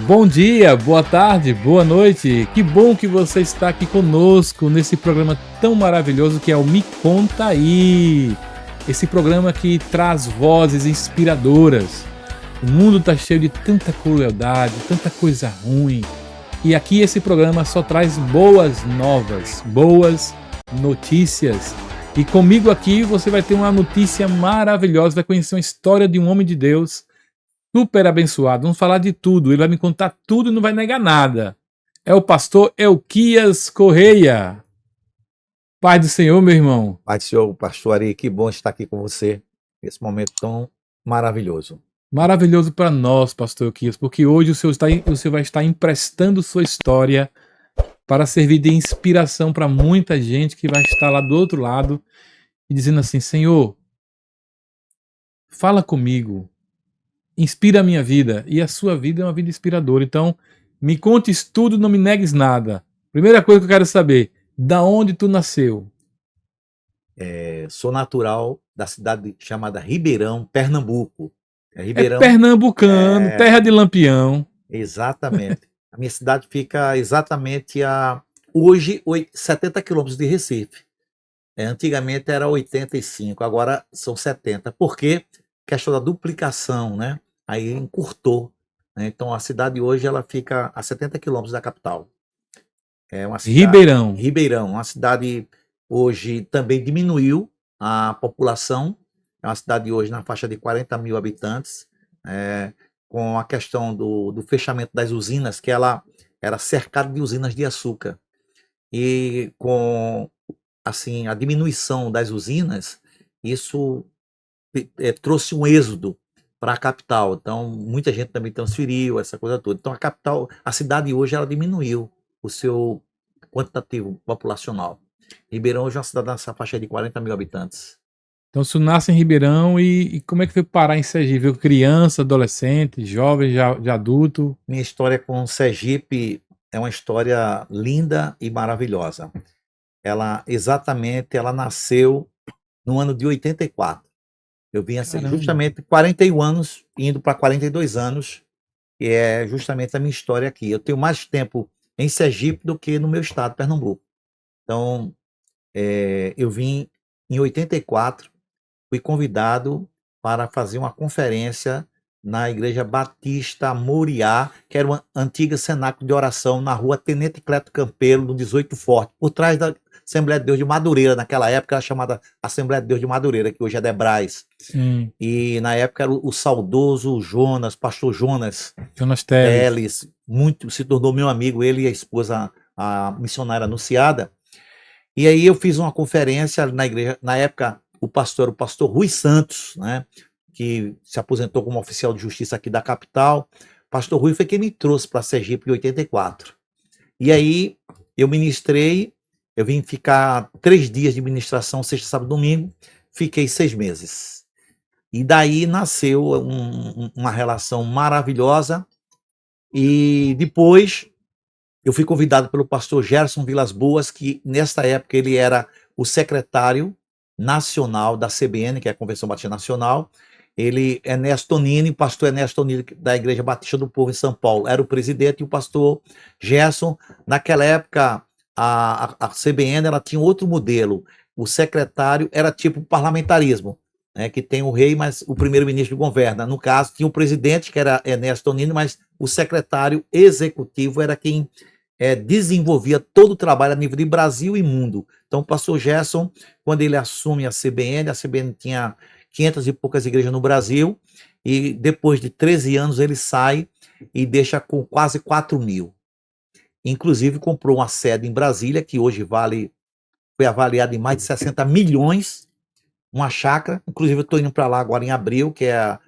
Bom dia, boa tarde, boa noite. Que bom que você está aqui conosco nesse programa tão maravilhoso que é o Me Conta Aí. Esse programa que traz vozes inspiradoras. O mundo está cheio de tanta crueldade, tanta coisa ruim. E aqui esse programa só traz boas novas, boas notícias. E comigo aqui você vai ter uma notícia maravilhosa, vai conhecer uma história de um homem de Deus super abençoado. Vamos falar de tudo, ele vai me contar tudo e não vai negar nada. É o pastor Elquias Correia. Pai do Senhor, meu irmão. Pai do Senhor, pastor Ari, que bom estar aqui com você nesse momento tão maravilhoso. Maravilhoso para nós, pastor Elquias, porque hoje o senhor vai estar emprestando sua história para servir de inspiração para muita gente que vai estar lá do outro lado e dizendo assim: Senhor, fala comigo, inspira a minha vida, e a sua vida é uma vida inspiradora. Então, me contes tudo, não me negues nada. Primeira coisa que eu quero saber, da onde tu nasceu? Sou natural da cidade chamada Ribeirão, Pernambuco. É pernambucano, terra de Lampião. Exatamente. A minha cidade fica exatamente hoje, 70 quilômetros de Recife. Antigamente era 85, agora são 70. Por quê? Questão da duplicação, né? Aí encurtou, né? Então a cidade hoje ela fica a 70 quilômetros da capital. É uma cidade, Ribeirão, uma cidade hoje também diminuiu a população. É uma cidade hoje na faixa de 40 mil habitantes, com a questão do fechamento das usinas, que ela era cercada de usinas de açúcar. E com assim a diminuição das usinas, isso trouxe um êxodo para a capital. Então muita gente também transferiu essa coisa toda. Então a cidade hoje ela diminuiu o seu quantitativo populacional. Ribeirão hoje é uma cidade nessa faixa de 40 mil habitantes. Então você nasce em Ribeirão e como é que foi parar em Sergipe? Criança, adolescente, jovem, já adulto? Minha história com Sergipe é uma história linda e maravilhosa. Ela nasceu no ano de 84. Eu vim justamente 41 anos, indo para 42 anos, e é justamente a minha história aqui. Eu tenho mais tempo em Sergipe do que no meu estado, Pernambuco. Então, eu vim em 84, fui convidado para fazer uma conferência na Igreja Batista Moriá, que era uma antiga cenáculo de oração na rua Tenente Cleto Campelo, no 18 Forte, por trás da Assembleia de Deus de Madureira. Naquela época era chamada Assembleia de Deus de Madureira, que hoje é Debrais. Sim. E na época era o saudoso Jonas, pastor Jonas Teles, se tornou meu amigo, ele e a esposa, a missionária anunciada. E aí eu fiz uma conferência na igreja, na época o pastor Rui Santos, né, que se aposentou como oficial de justiça aqui da capital. Pastor Rui foi quem me trouxe para Sergipe em 84. E aí eu ministrei, eu vim ficar 3 dias de ministração, sexta, sábado, domingo, fiquei 6 meses. E daí nasceu uma relação maravilhosa. E depois eu fui convidado pelo pastor Gerson Vilas Boas, que nesta época ele era o secretário nacional da CBN, que é a Convenção Batista Nacional. Ele, Ernesto Tonini, o pastor Ernesto Tonini da Igreja Batista do Povo em São Paulo, era o presidente, e o pastor Gerson, naquela época, a CBN ela tinha outro modelo. O secretário era tipo parlamentarismo, né, que tem o rei, mas o primeiro-ministro governa. No caso, tinha o presidente, que era Ernesto Tonini, mas o secretário executivo era quem desenvolvia todo o trabalho a nível de Brasil e mundo. Então, o pastor Gerson, quando ele assume a CBN tinha 500 e poucas igrejas no Brasil, e depois de 13 anos ele sai e deixa com quase 4 mil. Inclusive, comprou uma sede em Brasília, que hoje foi avaliada em mais de 60 milhões, uma chácara. Inclusive, eu estou indo para lá agora em abril, que é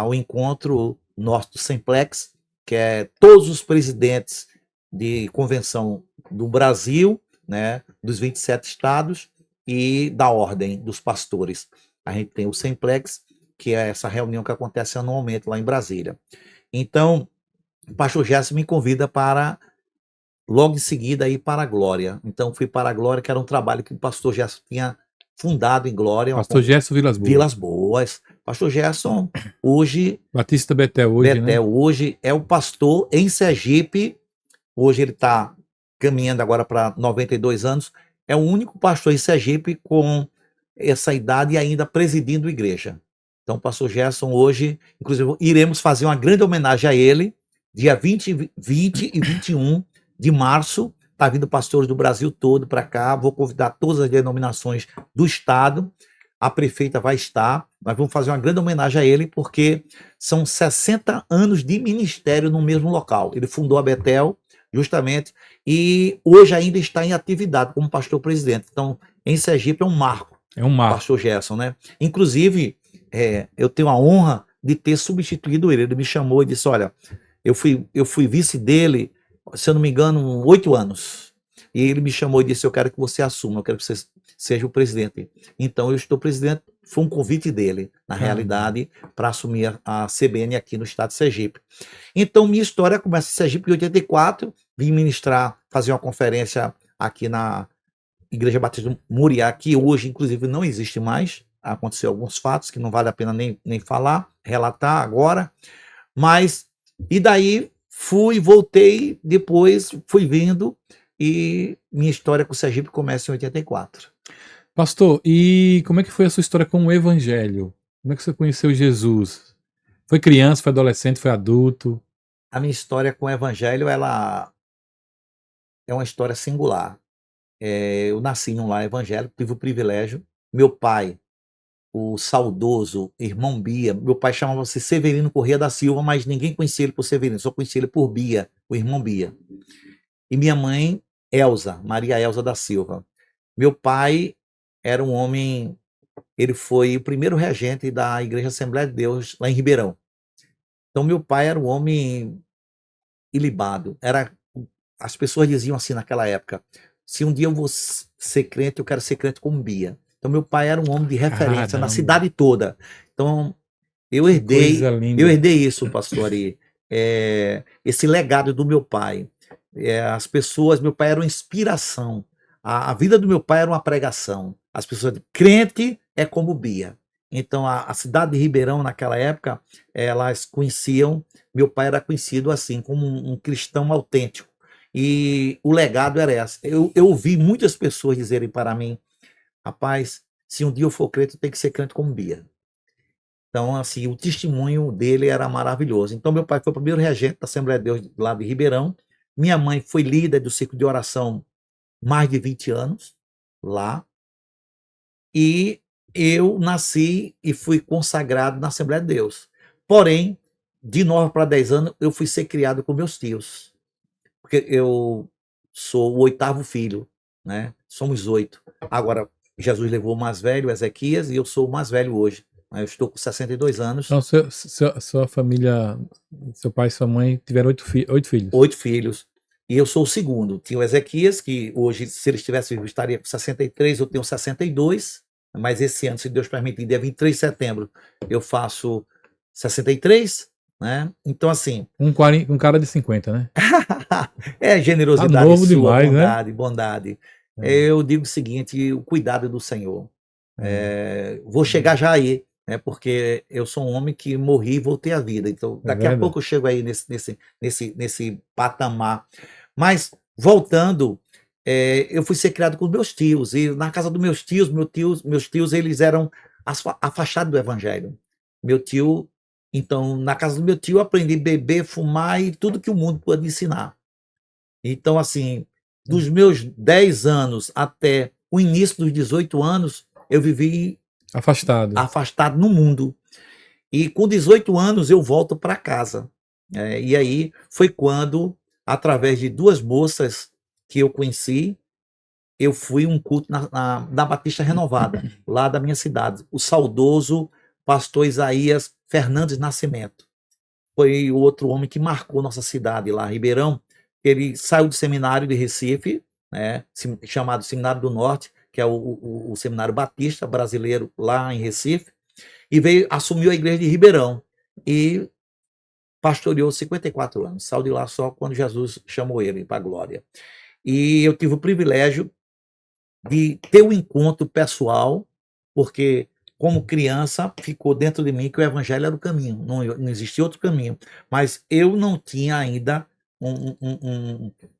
o encontro nosso do Simplex, que é todos os presidentes de convenção do Brasil, né, dos 27 estados e da Ordem dos Pastores. A gente tem o Simplex, que é essa reunião que acontece anualmente lá em Brasília. Então, o pastor Gerson me convida para, logo em seguida, ir para a Glória. Então, fui para a Glória, que era um trabalho que o pastor Gerson tinha fundado em Glória. Pastor Gerson Vilas Boas. Vilas Boas. Pastor Gerson, hoje, Batista Betel hoje, né? Betel, hoje é o pastor em Sergipe. Hoje ele está caminhando agora para 92 anos. É o único pastor em Sergipe com essa idade e ainda presidindo igreja. Então, o pastor Gerson hoje, inclusive, iremos fazer uma grande homenagem a ele, dia 20 e 21 de março. Está vindo pastores do Brasil todo para cá. Vou convidar todas as denominações do estado. A prefeita vai estar. Nós vamos fazer uma grande homenagem a ele, porque são 60 anos de ministério no mesmo local. Ele fundou a Betel, justamente, e hoje ainda está em atividade como pastor presidente. Então, em Sergipe é um marco. É um marco. Pastor Gerson, né? Inclusive, eu tenho a honra de ter substituído ele. Ele me chamou e disse: olha, eu fui vice dele, se eu não me engano, 8 anos. E ele me chamou e disse: eu quero que você assuma, eu quero que você seja o presidente. Então, eu estou presidente. Foi um convite dele, na realidade, para assumir a CBN aqui no estado de Sergipe. Então, minha história começa em Sergipe em 84, vim ministrar, fazer uma conferência aqui na Igreja Batista do Muriá, que hoje, inclusive, não existe mais. Aconteceu alguns fatos que não vale a pena nem falar, relatar agora. Mas, e daí, voltei, depois fui vindo, e minha história com o Sergipe começa em 84. Pastor, e como é que foi a sua história com o Evangelho? Como é que você conheceu Jesus? Foi criança, foi adolescente, foi adulto? A minha história com o Evangelho, ela é uma história singular. Eu nasci num lar evangélico, tive o privilégio. Meu pai, o saudoso irmão Bia, meu pai chamava-se Severino Corrêa da Silva, mas ninguém conhecia ele por Severino, só conhecia ele por Bia, o irmão Bia. E minha mãe, Elza, Maria Elza da Silva. Meu pai era um homem, ele foi o primeiro regente da Igreja Assembleia de Deus lá em Ribeirão. Então meu pai era um homem ilibado. As pessoas diziam assim naquela época: se um dia eu vou ser crente, eu quero ser crente como Bia. Então meu pai era um homem de referência na cidade toda. Então eu herdei isso, pastor Ari. Esse legado do meu pai. As pessoas, meu pai era uma inspiração. A vida do meu pai era uma pregação. As pessoas dizem: crente é como Bia. Então a cidade de Ribeirão naquela época, elas conheciam, meu pai era conhecido assim como um cristão autêntico. E o legado era esse. Eu ouvi muitas pessoas dizerem para mim: rapaz, se um dia eu for crente, eu tenho que ser crente como Bia. Então, assim, o testemunho dele era maravilhoso. Então, meu pai foi o primeiro regente da Assembleia de Deus lá de Ribeirão. Minha mãe foi líder do ciclo de oração mais de 20 anos lá. E eu nasci e fui consagrado na Assembleia de Deus. Porém, de 9 para 10 anos, eu fui ser criado com meus tios. Porque eu sou o 8º filho, né? Somos 8. Agora, Jesus levou o mais velho, Ezequias, e eu sou o mais velho hoje. Eu estou com 62 anos. Então, sua família, seu pai e sua mãe tiveram 8 filhos. 8 filhos. E eu sou o segundo. Tinha o Ezequias, que hoje, se ele estivesse vivo, estaria com 63, eu tenho 62. Mas esse ano, se Deus permitir, dia 23 de setembro, eu faço 63, né? Então, assim... Um cara de 50, né? Generosidade novo sua, demais, bondade, né? bondade. Eu digo o seguinte: o cuidado do Senhor. Vou chegar já aí, né? Porque eu sou um homem que morri e voltei à vida. Então, daqui a pouco eu chego aí nesse patamar. Mas, voltando, eu fui ser criado com meus tios. E na casa dos meus tios, eles eram afastados do evangelho. Meu tio... Então, na casa do meu tio, eu aprendi a beber, fumar e tudo que o mundo pode ensinar. Então, assim, dos meus 10 anos até o início dos 18 anos, eu vivi afastado no mundo. E com 18 anos, eu volto para casa. E aí foi quando, através de 2 moças que eu conheci, eu fui um culto na Batista Renovada, lá da minha cidade. O saudoso pastor Isaías Fernandes Nascimento. Foi o outro homem que marcou nossa cidade lá, Ribeirão. Ele saiu do seminário de Recife, né, chamado Seminário do Norte, que é o Seminário Batista brasileiro lá em Recife, e assumiu a igreja de Ribeirão e pastoreou 54 anos. Saiu de lá só quando Jesus chamou ele para a glória. E eu tive o privilégio de ter um encontro pessoal, porque como criança, ficou dentro de mim que o evangelho era o caminho, não existia outro caminho. Mas eu não tinha ainda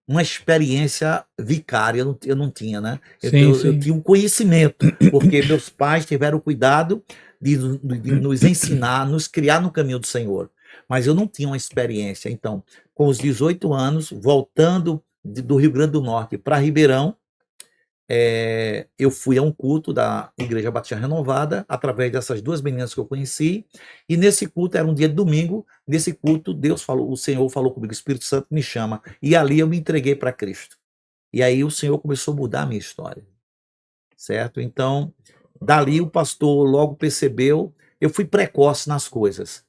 uma experiência vicária, eu não tinha, né? Sim, Eu sim. tinha um conhecimento, porque meus pais tiveram o cuidado de nos ensinar, nos criar no caminho do Senhor. Mas eu não tinha uma experiência. Então, com os 18 anos, voltando do Rio Grande do Norte para Ribeirão, eu fui a um culto da Igreja Batista Renovada, através dessas duas meninas que eu conheci, e nesse culto, era um dia de domingo, nesse culto, Deus falou, o Senhor falou comigo, o Espírito Santo me chama, e ali eu me entreguei para Cristo. E aí o Senhor começou a mudar a minha história, certo? Então, dali o pastor logo percebeu, eu fui precoce nas coisas.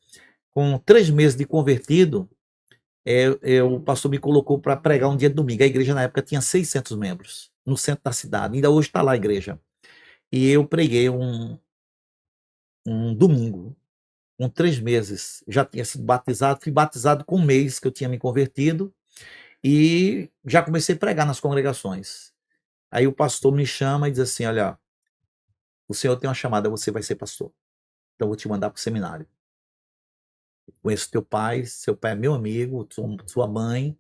Com 3 meses de convertido, o pastor me colocou para pregar um dia de domingo. A igreja na época tinha 600 membros, no centro da cidade. Ainda hoje está lá a igreja. E eu preguei um domingo, com 3 meses. Já tinha sido batizado, fui batizado com um mês que eu tinha me convertido. E já comecei a pregar nas congregações. Aí o pastor me chama e diz assim: olha, o senhor tem uma chamada, você vai ser pastor. Então eu vou te mandar para o seminário. Conheço teu pai, seu pai é meu amigo, sua mãe,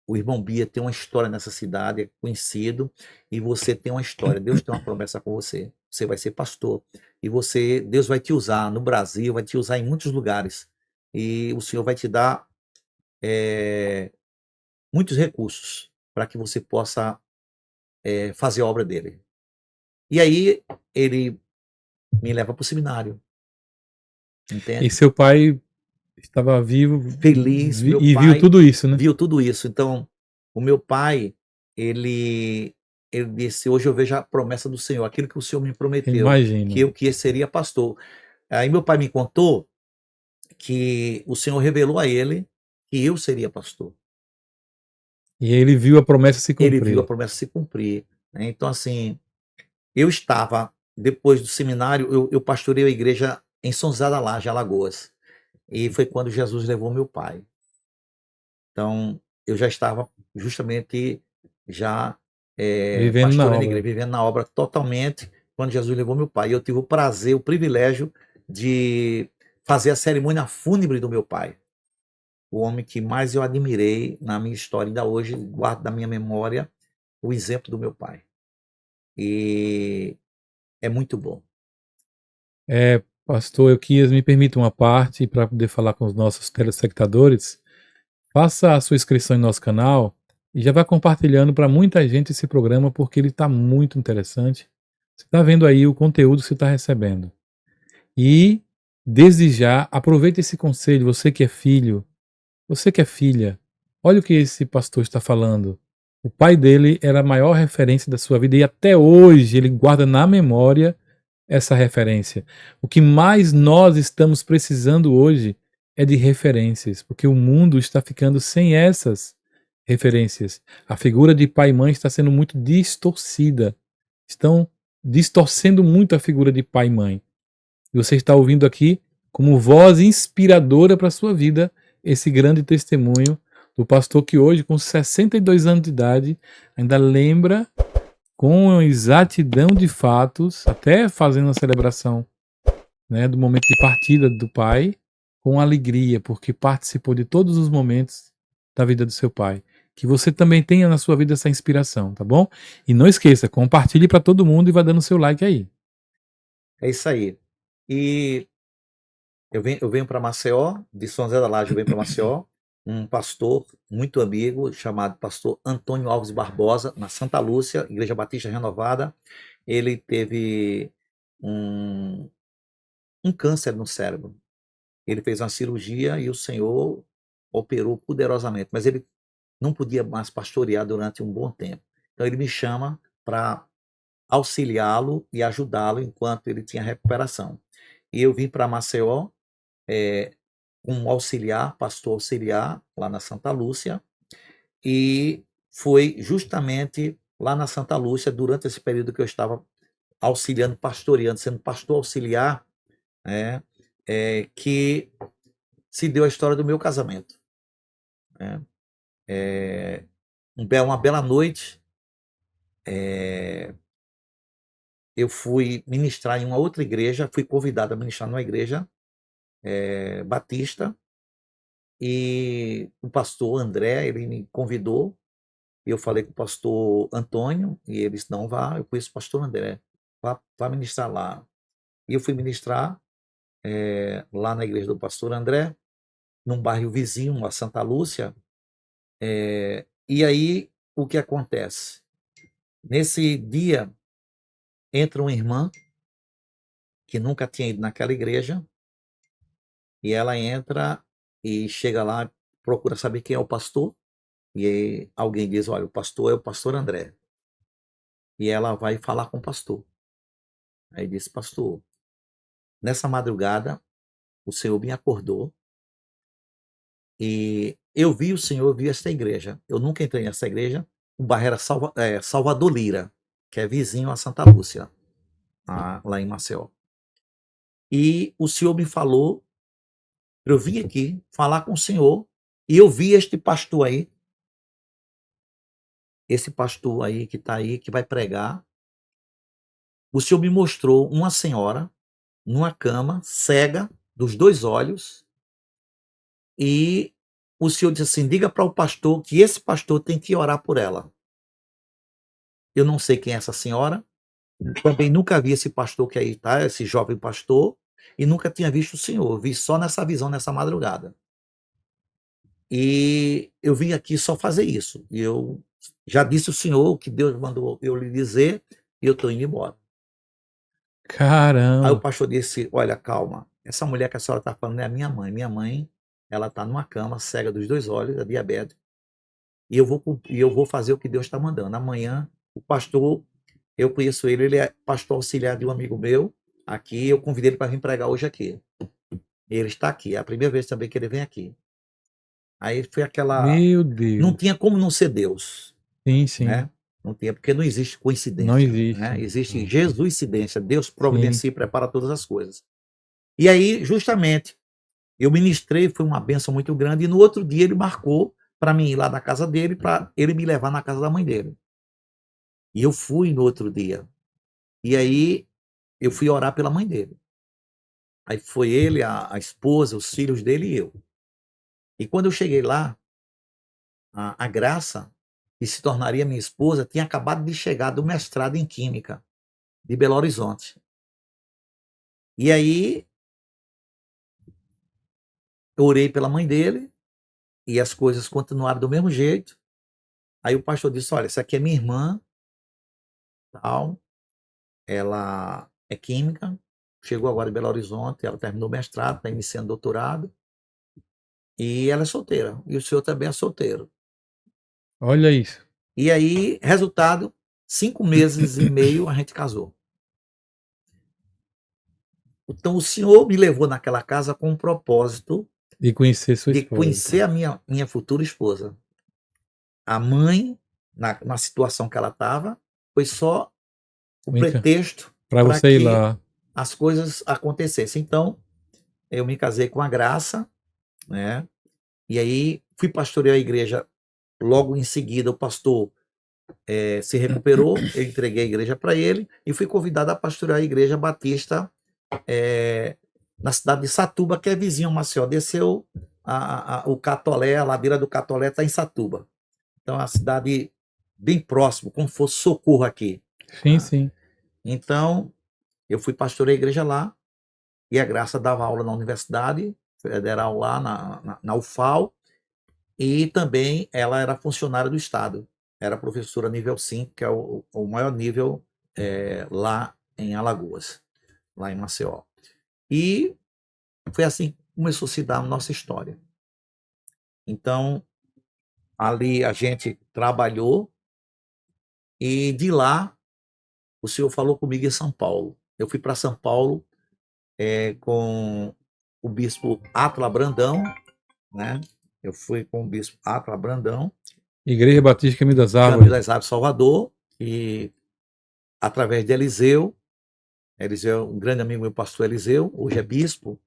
o irmão Bia tem uma história nessa cidade, é conhecido, e você tem uma história, Deus tem uma promessa com você. Você vai ser pastor. E Deus vai te usar no Brasil, vai te usar em muitos lugares. E o Senhor vai te dar muitos recursos para que você possa fazer a obra dele. E aí ele me leva para o seminário, E entende? seu pai estava vivo Feliz, meu e viu pai tudo isso, né? viu tudo isso. Então, o meu pai, ele ele disse: "Hoje eu vejo a promessa do Senhor, aquilo que o Senhor me prometeu, Imagino. que seria pastor". Aí meu pai me contou que o Senhor revelou a ele que eu seria pastor. E ele viu a promessa se Ele viu a cumprir. promessa se cumprir, né. Então, assim, eu estava depois do seminário, eu pastorei a igreja em São José da Laje, Alagoas, e foi quando Jesus levou meu pai. Então, eu já estava justamente já, Vivendo na pastoreando a igreja, obra. vivendo na obra totalmente, quando Jesus levou meu pai. E eu tive o prazer, o privilégio de fazer a cerimônia fúnebre do meu pai. O homem que mais eu admirei na minha história, ainda hoje guardo da minha memória o exemplo do meu pai. E é muito bom. Pastor Euquias, me permita uma parte para poder falar com os nossos telespectadores. Faça a sua inscrição em nosso canal e já vá compartilhando para muita gente esse programa, porque ele está muito interessante. Você está vendo aí o conteúdo que você está recebendo. E, desde já, aproveite esse conselho, você que é filho, você que é filha, olha o que esse pastor está falando. O pai dele era a maior referência da sua vida e até hoje ele guarda na memória essa referência. O que mais nós estamos precisando hoje é de referências, porque o mundo está ficando sem essas referências. A figura de pai e mãe está sendo muito distorcida. Estão distorcendo muito a figura de pai e mãe. E você está ouvindo aqui, como voz inspiradora para a sua vida, esse grande testemunho do pastor que hoje, com 62 anos de idade, ainda lembra com exatidão de fatos, até fazendo a celebração, né, do momento de partida do pai, com alegria, porque participou de todos os momentos da vida do seu pai. Que você também tenha na sua vida essa inspiração, tá bom? E não esqueça, compartilhe para todo mundo e vá dando seu like aí. É isso aí. E eu venho para Maceió, de São José da Laje eu venho para Maceió, um pastor muito amigo, chamado pastor Antônio Alves Barbosa, na Santa Lúcia, Igreja Batista Renovada. Ele teve um, um câncer no cérebro. Ele fez uma cirurgia e o Senhor operou poderosamente, mas ele não podia mais pastorear durante um bom tempo. Então ele me chama para auxiliá-lo e ajudá-lo enquanto ele tinha recuperação. E eu vim para Maceió, um auxiliar, pastor auxiliar, lá na Santa Lúcia, e foi justamente lá na Santa Lúcia, durante esse período que eu estava auxiliando, pastoreando, sendo pastor auxiliar, né, que se deu a história do meu casamento. Né. Uma bela noite, eu fui ministrar em uma outra igreja, fui convidado a ministrar numa igreja batista, e o pastor André, ele me convidou, e eu falei com o pastor Antônio, e ele disse, não, vá, eu conheço o pastor André, vá ministrar lá. E eu fui ministrar lá na igreja do pastor André, num bairro vizinho, a Santa Lúcia. E aí, o que acontece? Nesse dia, entra uma irmã que nunca tinha ido naquela igreja, e ela entra e chega lá, procura saber quem é o pastor, e aí alguém diz, olha, o pastor é o pastor André. E ela vai falar com o pastor. Aí diz, pastor, nessa madrugada, o Senhor me acordou, e eu vi o Senhor, eu vi esta igreja. Eu nunca entrei nessa igreja, o bairro era Salvador Lira, que é vizinho a Santa Lúcia, lá em Maceió. E o Senhor me falou, eu vim aqui falar com o Senhor, e eu vi este pastor aí, esse pastor aí que está aí, que vai pregar. O Senhor me mostrou uma senhora numa cama, cega, dos 2 olhos, e o Senhor disse assim, diga para o pastor que esse pastor tem que orar por ela. Eu não sei quem é essa senhora, também nunca vi esse pastor que aí está, esse jovem pastor, e nunca tinha visto o Senhor, vi só nessa visão, nessa madrugada. E eu vim aqui só fazer isso, e eu já disse ao Senhor o que Deus mandou eu lhe dizer, e eu estou indo embora. Aí o Caramba. pastor disse, olha, calma, essa mulher que a senhora está falando é a minha mãe, ela está numa cama, cega dos 2 olhos, é diabética, e eu vou fazer o que Deus está mandando. Amanhã, o pastor, eu conheço ele, ele é pastor auxiliar de um amigo meu, aqui, eu convidei ele para vir pregar hoje aqui. Ele está aqui, é a primeira vez também que ele vem aqui. Aí foi aquela... Meu Não Deus. tinha como não ser Deus, Sim, sim. né? Não tinha, porque não existe coincidência. Não existe. Né? Existe Jesuicidência, Deus Sim. providencia e prepara todas as coisas. E aí, justamente, eu ministrei, foi uma bênção muito grande, e no outro dia ele marcou para mim ir lá na casa dele, para ele me levar na casa da mãe dele. E eu fui no outro dia. E aí, eu fui orar pela mãe dele. Aí foi ele, a esposa, os filhos dele e eu. E quando eu cheguei lá, a Graça, que se tornaria minha esposa, tinha acabado de chegar do mestrado em Química, de Belo Horizonte. E aí, eu orei pela mãe dele, e as coisas continuaram do mesmo jeito. Aí o pastor disse, olha, essa aqui é minha irmã, tal, ela é química, chegou agora em Belo Horizonte, ela terminou o mestrado, está iniciando doutorado, e ela é solteira, e o senhor também é solteiro. Olha isso. E aí, resultado, 5 meses e meio a gente casou. Então o senhor me levou naquela casa com um propósito De conhecer sua de esposa. conhecer a minha futura esposa. A mãe, na situação que ela estava, foi só o pretexto para para você ir que lá. as coisas acontecessem. Então, eu me casei com a Graça, né? E aí fui pastorear a igreja. Logo em seguida, o pastor se recuperou, eu entreguei a igreja para ele e fui convidado a pastorear a igreja batista na cidade de Satuba, que é vizinho ao Maceió. Desceu o Catolé, a ladeira do Catolé está em Satuba. Então, é uma cidade bem próximo, como fosse Socorro aqui. Sim, sim. Então, eu fui pastorear a igreja lá, e a Graça dava aula na Universidade Federal lá, na UFAL, e também ela era funcionária do Estado. Era professora nível 5, que é o maior nível lá em Alagoas, lá em Maceió. E foi assim que começou a se dar a nossa história. Então, ali a gente trabalhou, e de lá, o senhor falou comigo em São Paulo. Eu fui para São Paulo com o bispo Átila Brandão, né? Eu fui com o bispo Átila Brandão, Igreja Batista Caminho das Caminho Árvores. das Árvores, Salvador, e através de Eliseu, um grande amigo meu, pastor Eliseu, hoje é bispo,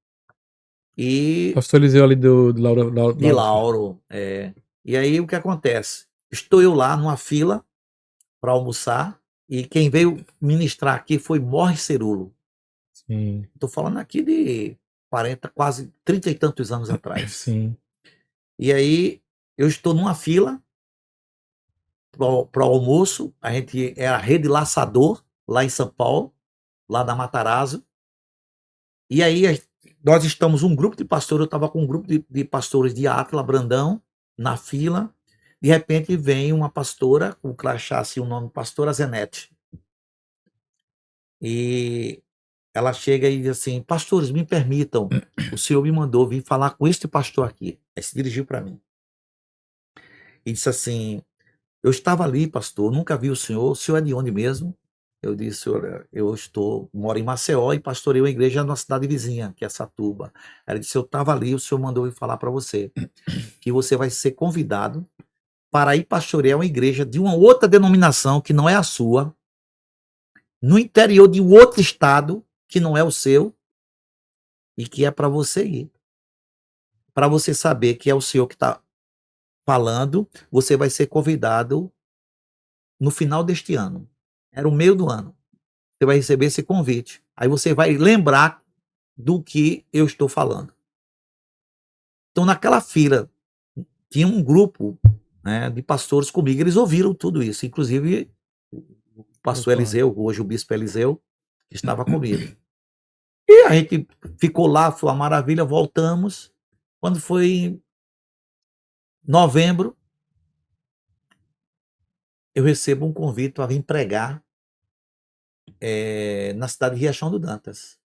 e Pastor Eliseu ali do de Lauro. E aí o que acontece? Estou eu lá numa fila para almoçar, E quem veio ministrar aqui foi Morris Cerulo. Sim. Estou falando aqui de 40, quase 30 e tantos anos atrás. Sim. E aí eu estou numa fila para o almoço. A gente era Rede Laçador, lá em São Paulo, lá da Matarazzo. E aí nós estamos um grupo de pastores, eu estava com um grupo de pastores de Átila, Brandão, na fila. De repente vem uma pastora, com crachá assim, o nome pastora Zenete. E ela chega e diz assim: pastores, me permitam, o senhor me mandou vir falar com este pastor aqui. Aí se dirigiu para mim. E disse assim: eu estava ali, pastor, nunca vi o senhor é de onde mesmo? Eu disse: olha, moro em Maceió e pastoreio uma igreja na cidade vizinha, que é Satuba. Ela disse: eu estava ali, o senhor mandou eu falar para você que você vai ser convidado para ir pastorear uma igreja de uma outra denominação que não é a sua, no interior de um outro estado que não é o seu e que é para você ir. Para você saber que é o senhor que está falando, você vai ser convidado no final deste ano. Era o meio do ano. Você vai receber esse convite. Aí você vai lembrar do que eu estou falando. Então, naquela fila, tinha um grupo, né, de pastores comigo. Eles ouviram tudo isso. Inclusive, o pastor Eliseu, hoje o bispo Eliseu, que estava comigo. E a gente ficou lá, foi uma maravilha, voltamos. Quando foi em novembro, eu recebo um convite para vir pregar na cidade de Riachão do Dantas.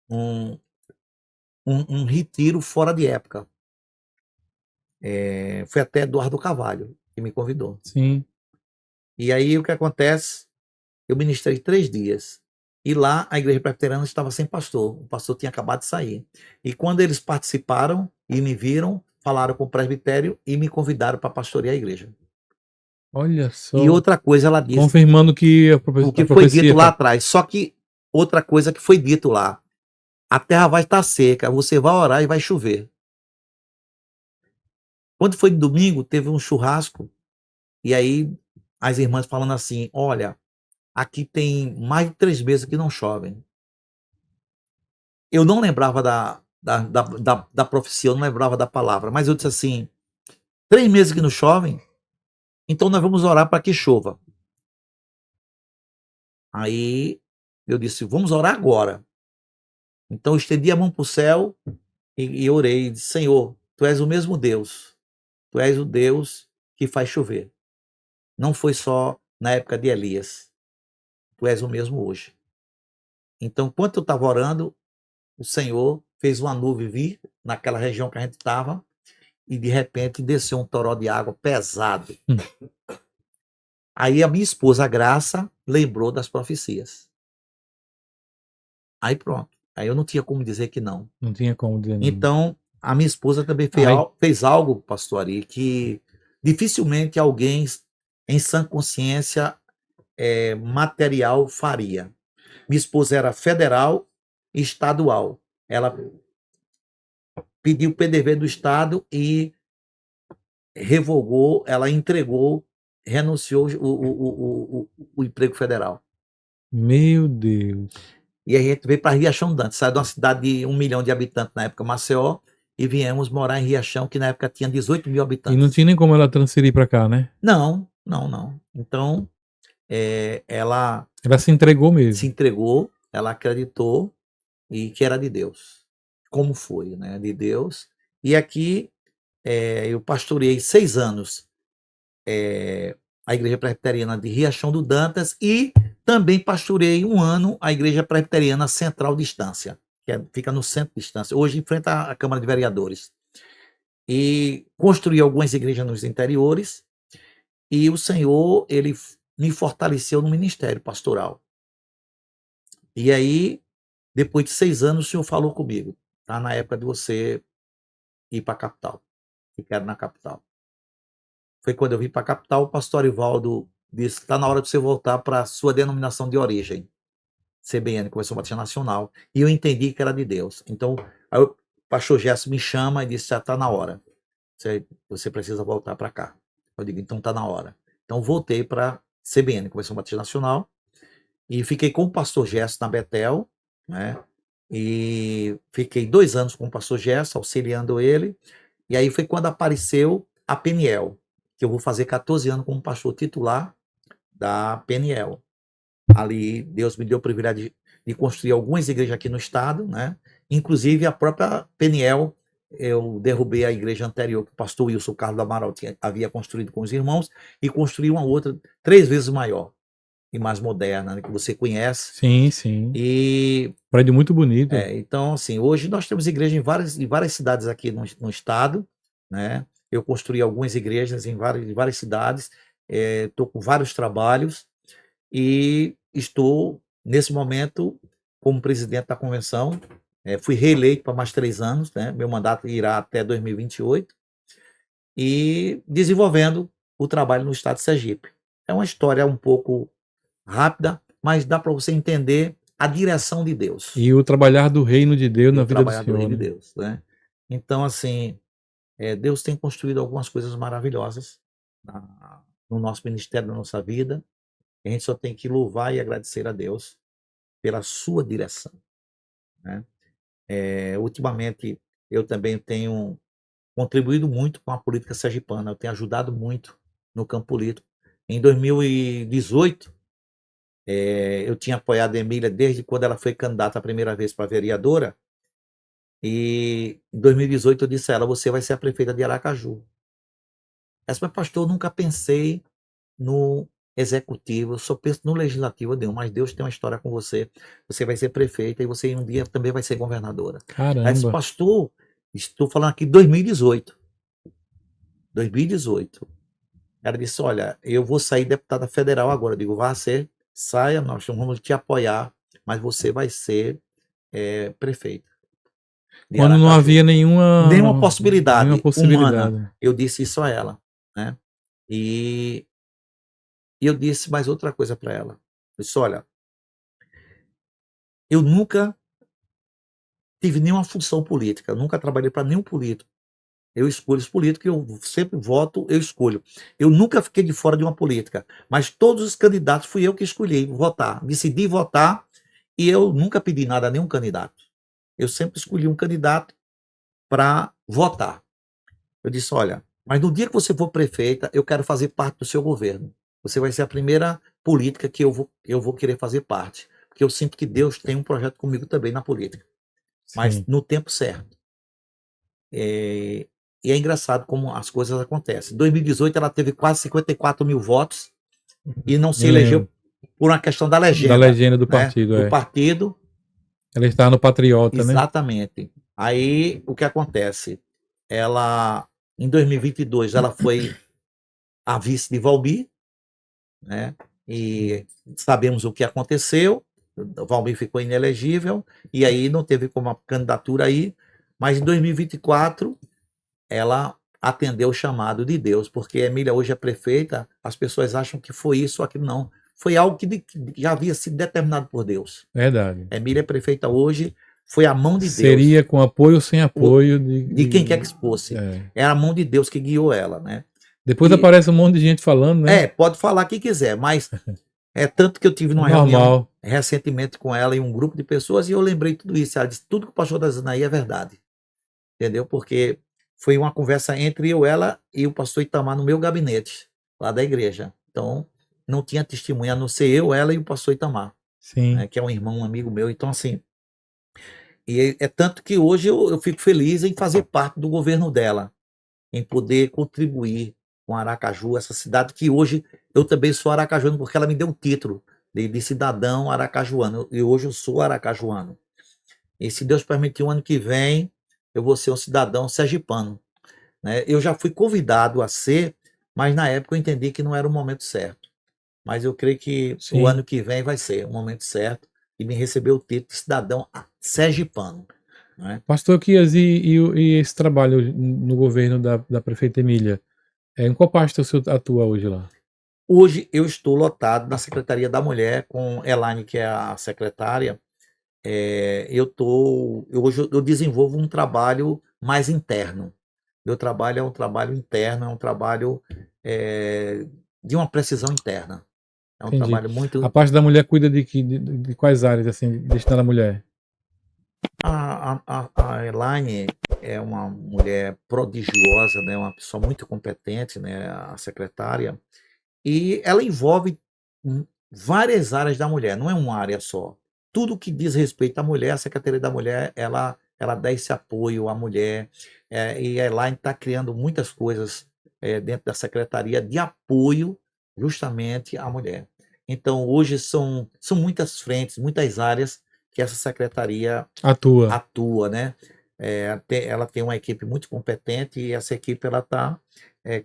Um retiro fora de época. Foi até Eduardo Carvalho que me convidou. Sim. E aí o que acontece? Eu ministrei 3 dias. E lá a igreja presbiteriana estava sem pastor. O pastor tinha acabado de sair. E quando eles participaram e me viram, falaram com o presbitério e me convidaram para pastorear a igreja. Olha só. E outra coisa ela disse. Confirmando que o que foi dito lá atrás. Só que outra coisa que foi dito lá. A terra vai estar seca, você vai orar e vai chover. Quando foi domingo, teve um churrasco. E aí as irmãs falando assim: olha, aqui tem mais de 3 meses que não chovem. Eu não lembrava da profecia, eu não lembrava da palavra, mas eu disse assim: 3 meses que não chovem, então nós vamos orar para que chova. Aí eu disse: vamos orar agora. Então eu estendi a mão para o céu e orei, e disse: Senhor, tu és o mesmo Deus, tu és o Deus que faz chover. Não foi só na época de Elias, tu és o mesmo hoje. Então, enquanto eu estava orando, o Senhor fez uma nuvem vir naquela região que a gente estava e de repente desceu um toró de água pesado. Aí a minha esposa, a Graça, lembrou das profecias. Aí pronto. Aí eu não tinha como dizer que não. Não tinha como dizer não. Então, a minha esposa também fez algo, pastor Ari, que dificilmente alguém em sã consciência material faria. Minha esposa era federal e estadual. Ela pediu o PDV do Estado e revogou, ela entregou, renunciou o emprego federal. Meu Deus. E a gente veio para Riachão Dantas, saiu de uma cidade de 1 milhão de habitantes na época, Maceió, e viemos morar em Riachão, que na época tinha 18 mil habitantes. E não tinha nem como ela transferir para cá, né? Não. Então, ela se entregou mesmo. Se entregou, ela acreditou e que era de Deus. Como foi, né? De Deus. E aqui eu pastoreei 6 anos a Igreja Presbiteriana de Riachão do Dantas e também pastoreei 1 ano a Igreja Presbiteriana Central de Estância, que fica no centro de Estância, hoje enfrenta a Câmara de Vereadores. E construí algumas igrejas nos interiores e o Senhor, ele me fortaleceu no ministério pastoral. E aí, depois de 6 anos, o Senhor falou comigo, tá na época de você ir para a capital, ficar na capital. Foi quando eu vim para a capital, o pastor Arivaldo disse: está na hora de você voltar para a sua denominação de origem, CBN, Convenção Batista Nacional. E eu entendi que era de Deus. Então, aí o pastor Gerson me chama e disse: já está na hora. Você precisa voltar para cá. Eu digo: então está na hora. Então, voltei para CBN, Convenção Batista Nacional. E fiquei com o pastor Gerson na Betel, né? E fiquei 2 anos com o pastor Gerson, auxiliando ele. E aí foi quando apareceu a Peniel, que eu vou fazer 14 anos como pastor titular da Peniel. Ali Deus me deu o privilégio de construir algumas igrejas aqui no estado, né? Inclusive a própria Peniel, eu derrubei a igreja anterior que o pastor Wilson Carlos do Amaral havia construído com os irmãos e construí uma outra 3 vezes maior e mais moderna, né, que você conhece. Sim, sim. E Prédio muito bonito. então, assim, hoje nós temos igreja em várias cidades aqui no estado, né? Eu construí algumas igrejas em várias cidades, estou com vários trabalhos e estou, nesse momento, como presidente da convenção. Fui reeleito para mais 3 anos, né? Meu mandato irá até 2028, e desenvolvendo o trabalho no estado de Sergipe. É uma história um pouco rápida, mas dá para você entender a direção de Deus. E o trabalhar do reino de Deus na O vida do trabalhar do Senhor, reino de né? Deus, né? Então, assim, Deus tem construído algumas coisas maravilhosas no nosso ministério, na nossa vida. A gente só tem que louvar e agradecer a Deus pela sua direção, né? Ultimamente, eu também tenho contribuído muito com a política sergipana, eu tenho ajudado muito no campo político. Em 2018, eu tinha apoiado a Emília desde quando ela foi candidata a primeira vez para vereadora, e em 2018 eu disse a ela: você vai ser a prefeita de Aracaju. Ela disse: mas pastor, eu nunca pensei no executivo, eu só penso no legislativo. Deus, mas Deus tem uma história com você, você vai ser prefeita e você um dia também vai ser governadora. Ela disse: Caramba. pastor, estou falando aqui de 2018. Ela disse: olha, eu vou sair deputada federal agora. Eu digo: vá ser, saia, nós vamos te apoiar, mas você vai ser prefeita de Quando não Aracaju. havia Nenhuma possibilidade nenhuma possibilidade. humana. Eu disse isso a ela, né? E eu disse mais outra coisa para ela. Eu disse: olha, eu nunca tive nenhuma função política, nunca trabalhei para nenhum político. Eu escolho os políticos, eu sempre voto, eu escolho. Eu nunca fiquei de fora de uma política, mas todos os candidatos fui eu que escolhi votar, decidi votar, e eu nunca pedi nada a nenhum candidato. Eu sempre escolhi um candidato para votar. Eu disse: olha, mas no dia que você for prefeita, eu quero fazer parte do seu governo. Você vai ser a primeira política que eu vou querer fazer parte, porque eu sinto que Deus tem um projeto comigo também na política, mas Sim. no tempo certo. E é engraçado como as coisas acontecem. Em 2018 ela teve quase 54 mil votos e não se elegeu por uma questão da legenda. Da legenda do né? partido, Do partido. Ela estava no Patriota, né? Exatamente. Aí o que acontece? Ela, em 2022, ela foi a vice de Valmir, né? E sabemos o que aconteceu. O Valmir ficou inelegível e aí não teve como a candidatura aí, mas em 2024 ela atendeu o chamado de Deus, porque a Emília hoje é prefeita, as pessoas acham que foi isso ou aquilo, não. Foi algo que já havia sido determinado por Deus. Verdade. A Emília é prefeita hoje, foi a mão de Deus. Seria com apoio ou sem apoio de quem quer que fosse. É a mão de Deus que guiou ela, né? Depois aparece um monte de gente falando, né? Pode falar quem quiser, mas tanto que eu tive numa reunião recentemente com ela e um grupo de pessoas e eu lembrei tudo isso. Ela disse: tudo que o pastor está dizendo aí é verdade. Entendeu? Porque foi uma conversa entre ela e o pastor Itamar no meu gabinete, lá da igreja. Então, não tinha testemunha, a não ser eu, ela e o pastor Itamar. Sim. Né, que é um irmão, um amigo meu. Então, assim, e é tanto que hoje eu fico feliz em fazer parte do governo dela, em poder contribuir com Aracaju, essa cidade que hoje eu também sou aracajuano, porque ela me deu um título de cidadão aracajuano, e hoje eu sou aracajuano. E se Deus permitir, o ano que vem, eu vou ser um cidadão sergipano. Né? Eu já fui convidado a ser, mas na época eu entendi que não era o momento certo. Mas eu creio que o ano que vem vai ser o momento certo e me receber o título de cidadão sergipano. Né? Pastor Kias, e esse trabalho no governo da prefeita Emília, em qual parte o senhor atua hoje lá? Hoje eu estou lotado na Secretaria da Mulher, com Elaine, que é a secretária. Hoje eu desenvolvo um trabalho mais interno. Meu trabalho é um trabalho interno, é um trabalho de uma precisão interna. É um Entendi. trabalho muito... A parte da mulher cuida de quais áreas, assim, destinada à mulher? A Elaine é uma mulher prodigiosa, né? Uma pessoa muito competente, né? A secretária. E ela envolve várias áreas da mulher, não é uma área só. Tudo que diz respeito à mulher, a Secretaria da Mulher, ela dá esse apoio à mulher. E a Elaine está criando muitas coisas dentro da Secretaria de apoio justamente à mulher. Então, hoje são muitas frentes, muitas áreas que essa secretaria Atua. atua, né? Ela tem uma equipe muito competente e essa equipe ela está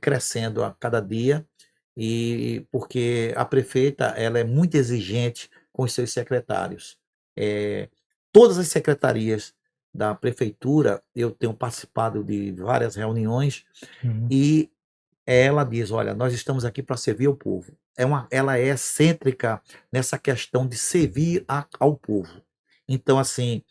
crescendo a cada dia, e porque a prefeita ela é muito exigente com os seus secretários. Todas as secretarias da prefeitura, eu tenho participado de várias reuniões Uhum. e ela diz: olha, nós estamos aqui para servir ao povo. Ela é excêntrica nessa questão de servir ao povo. Então, assim,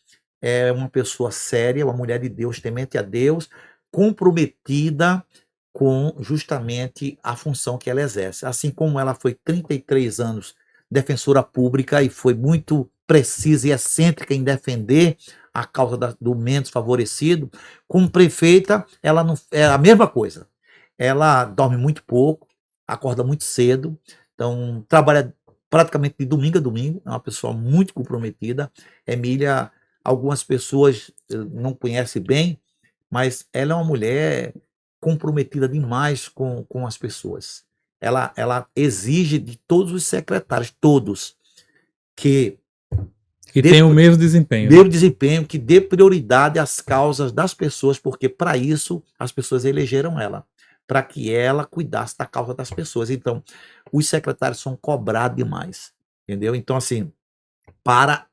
é uma pessoa séria, uma mulher de Deus, temente a Deus, comprometida com justamente a função que ela exerce. Assim como ela foi 33 anos defensora pública e foi muito precisa e excêntrica em defender a causa do menos favorecido, como prefeita, ela não é a mesma coisa. Ela dorme muito pouco, acorda muito cedo, então trabalha praticamente de domingo a domingo, é uma pessoa muito comprometida. Emília, algumas pessoas não conhecem bem, mas ela é uma mulher comprometida demais com as pessoas. Ela exige de todos os secretários, todos, que tem o mesmo desempenho. dê o desempenho, que dê prioridade às causas das pessoas, porque para isso as pessoas elegeram ela, para que ela cuidasse da causa das pessoas. Então, os secretários são cobrados demais, entendeu? Então, assim, para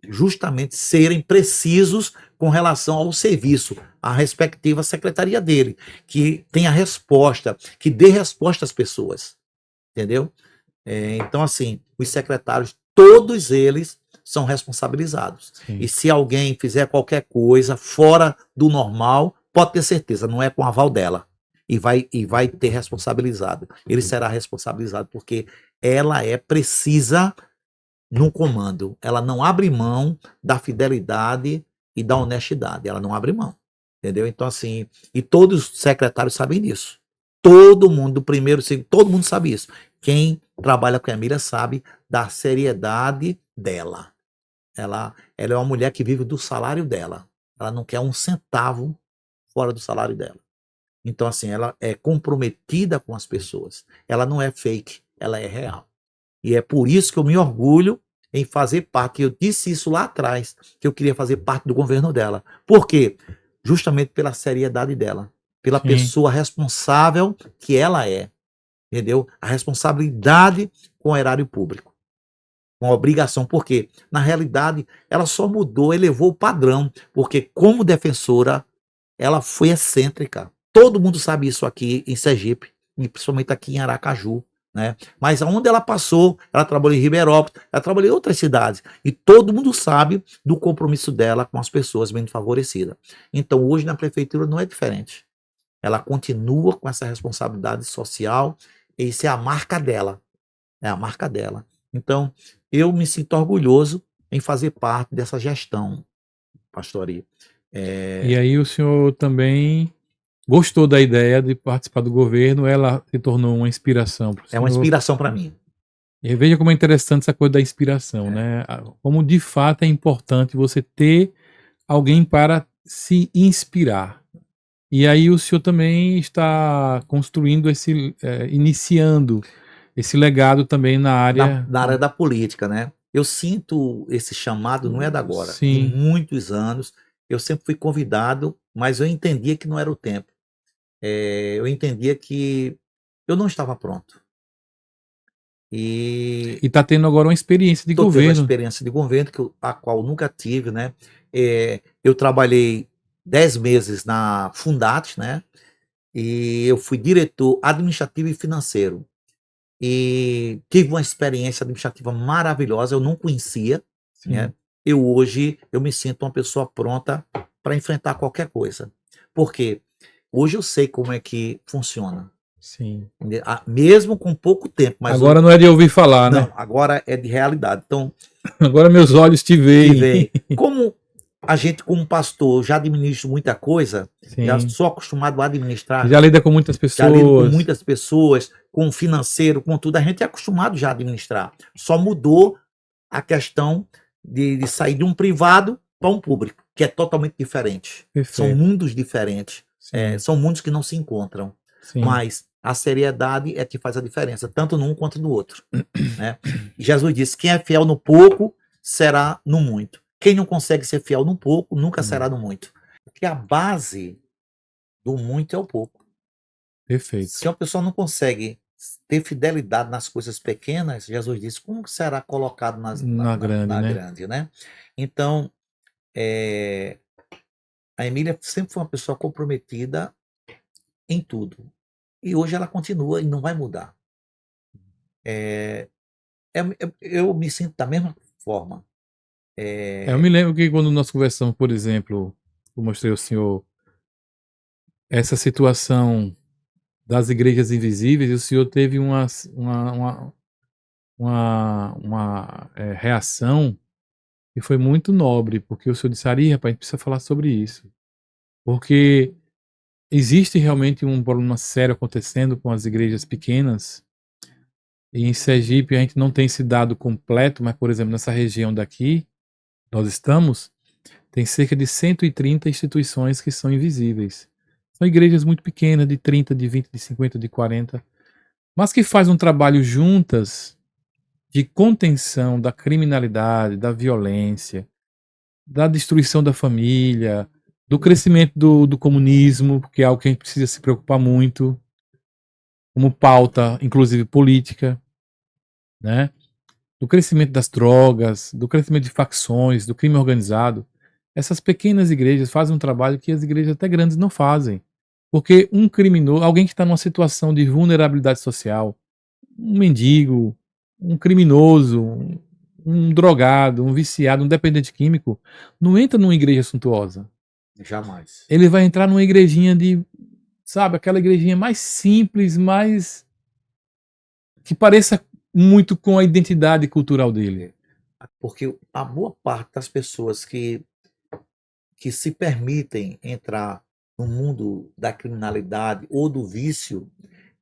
justamente serem precisos com relação ao serviço, à respectiva secretaria dele, que tenha resposta, que dê resposta às pessoas, entendeu? Então, assim, os secretários, todos eles são responsabilizados. Sim. E se alguém fizer qualquer coisa fora do normal, pode ter certeza, não é com aval dela. E vai ter responsabilizado. Ele será responsabilizado porque ela é precisa no comando. Ela não abre mão da fidelidade e da honestidade. Ela não abre mão. Entendeu? Então, assim, e todos os secretários sabem disso. Todo mundo, do primeiro, segundo, todo mundo sabe isso. Quem trabalha com a Emília sabe da seriedade dela. Ela é uma mulher que vive do salário dela. Ela não quer um centavo fora do salário dela. Então, assim, ela é comprometida com as pessoas. Ela não é fake, ela é real. E é por isso que eu me orgulho em fazer parte. Eu disse isso lá atrás, que eu queria fazer parte do governo dela. Por quê? Justamente pela seriedade dela, pela Sim. pessoa responsável que ela é, entendeu? A responsabilidade com o erário público, com a obrigação, porque na realidade ela só mudou, elevou o padrão, porque como defensora ela foi excêntrica. Todo mundo sabe isso aqui em Sergipe, e principalmente aqui em Aracaju, né? Mas aonde ela passou, ela trabalhou em Ribeirópolis, ela trabalhou em outras cidades, e todo mundo sabe do compromisso dela com as pessoas menos favorecidas. Então hoje na prefeitura não é diferente. Ela continua com essa responsabilidade social, e isso é a marca dela. É a marca dela. Então, eu me sinto orgulhoso em fazer parte dessa gestão, pastoria. E aí o senhor também gostou da ideia de participar do governo, ela se tornou uma inspiração para o É uma senhor. inspiração para mim. E veja como é interessante essa coisa da inspiração, né? Como de fato é importante você ter alguém para se inspirar. E aí o senhor também está construindo iniciando esse legado também na área. Na área da política, né? Eu sinto esse chamado, não é da agora. De Sim. muitos anos, eu sempre fui convidado, mas eu entendia que não era o tempo. Eu entendia que eu não estava pronto. E está tendo agora uma experiência de Estou tendo uma governo. experiência de governo, a qual nunca tive, né? Eu trabalhei 10 meses na Fundat, né? E eu fui diretor administrativo e financeiro. E tive uma experiência administrativa maravilhosa, eu não conhecia, Sim. né? Hoje eu me sinto uma pessoa pronta para enfrentar qualquer coisa. Porque hoje eu sei como é que funciona. Sim. Mesmo com pouco tempo. Mas agora não é de ouvir falar, não, né? agora é de realidade. Então, Agora meus olhos te que veem. vem. Como a gente, como pastor, já administra muita coisa, já Sim. sou acostumado a administrar, Já lida com muitas já lido com pessoas. muitas pessoas, com o financeiro, com tudo, a gente é acostumado já a administrar. Só mudou a questão de sair de um privado para um público, que é totalmente diferente. São Perfeito. mundos diferentes. Sim. São mundos que não se encontram. Sim. Mas a seriedade é que faz a diferença, tanto num quanto no outro. Né? Jesus disse: quem é fiel no pouco será no muito. Quem não consegue ser fiel no pouco nunca será no muito. Porque a base do muito é o pouco. Perfeito. Se uma pessoa não consegue ter fidelidade nas coisas pequenas, Jesus disse: como será colocado Na grande, né? grande, né? Então, a Emília sempre foi uma pessoa comprometida em tudo. E hoje ela continua e não vai mudar. Eu me sinto da mesma forma. Eu me lembro que quando nós conversamos, por exemplo, eu mostrei ao senhor essa situação das igrejas invisíveis, e o senhor teve uma reação que foi muito nobre, porque o senhor disse: Ari, rapaz, a gente precisa falar sobre isso. Porque existe realmente um problema sério acontecendo com as igrejas pequenas. E em Sergipe a gente não tem esse dado completo, mas, por exemplo, nessa região daqui, nós estamos, tem cerca de 130 instituições que são invisíveis. São igrejas muito pequenas, de 30, de 20, de 50, de 40, mas que fazem um trabalho juntas de contenção da criminalidade, da violência, da destruição da família, do crescimento do comunismo, que é algo que a gente precisa se preocupar muito, como pauta, inclusive política, né? Do crescimento das drogas, do crescimento de facções, do crime organizado. Essas pequenas igrejas fazem um trabalho que as igrejas até grandes não fazem. Porque um criminoso, alguém que está numa situação de vulnerabilidade social, um mendigo, um criminoso, um drogado, um viciado, um dependente químico, não entra numa igreja suntuosa. Jamais. Ele vai entrar numa igrejinha sabe, aquela igrejinha mais simples, mais que pareça muito com a identidade cultural dele. Porque a boa parte das pessoas que se permitem entrar no mundo da criminalidade ou do vício,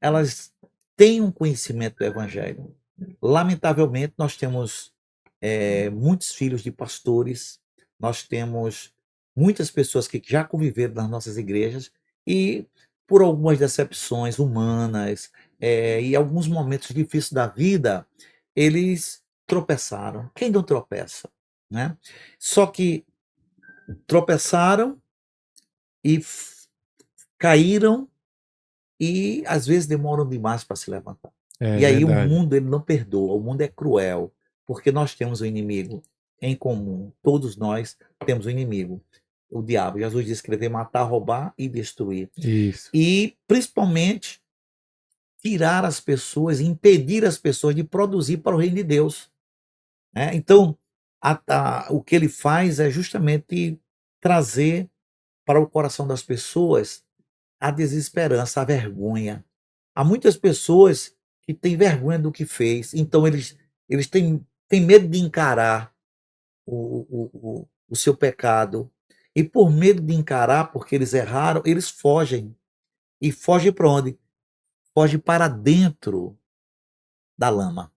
elas têm um conhecimento do evangelho. Lamentavelmente, nós temos muitos filhos de pastores, nós temos muitas pessoas que já conviveram nas nossas igrejas e, por algumas decepções humanas e alguns momentos difíceis da vida, eles tropeçaram. Quem não tropeça? Né? Só que tropeçaram e caíram e às vezes demoram demais para se levantar. E aí verdade. O mundo ele não perdoa, o mundo é cruel, porque nós temos um inimigo em comum, todos nós temos um inimigo, o diabo. Jesus disse que ele veio matar, roubar e destruir. Isso. E principalmente tirar as pessoas, impedir as pessoas de produzir para o reino de Deus. Né? Então, o que ele faz é justamente trazer para o coração das pessoas a desesperança, a vergonha. Há muitas pessoas que têm vergonha do que fez, então eles têm medo de encarar o seu pecado. E por medo de encarar, porque eles erraram, eles fogem. E fogem para onde? Fogem para dentro da lama.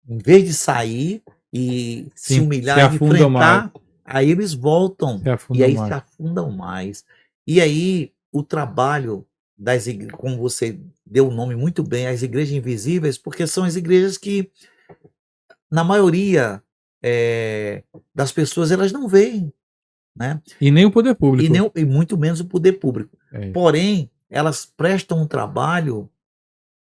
Em vez de sair e se humilhar e enfrentar, aí eles voltam e aí se afundam mais. E aí o trabalho das igrejas, como você deu o nome muito bem, as igrejas invisíveis, porque são as igrejas que, na maioria das pessoas, elas não veem. Né? E nem o poder público. E muito menos o poder público. Porém, elas prestam um trabalho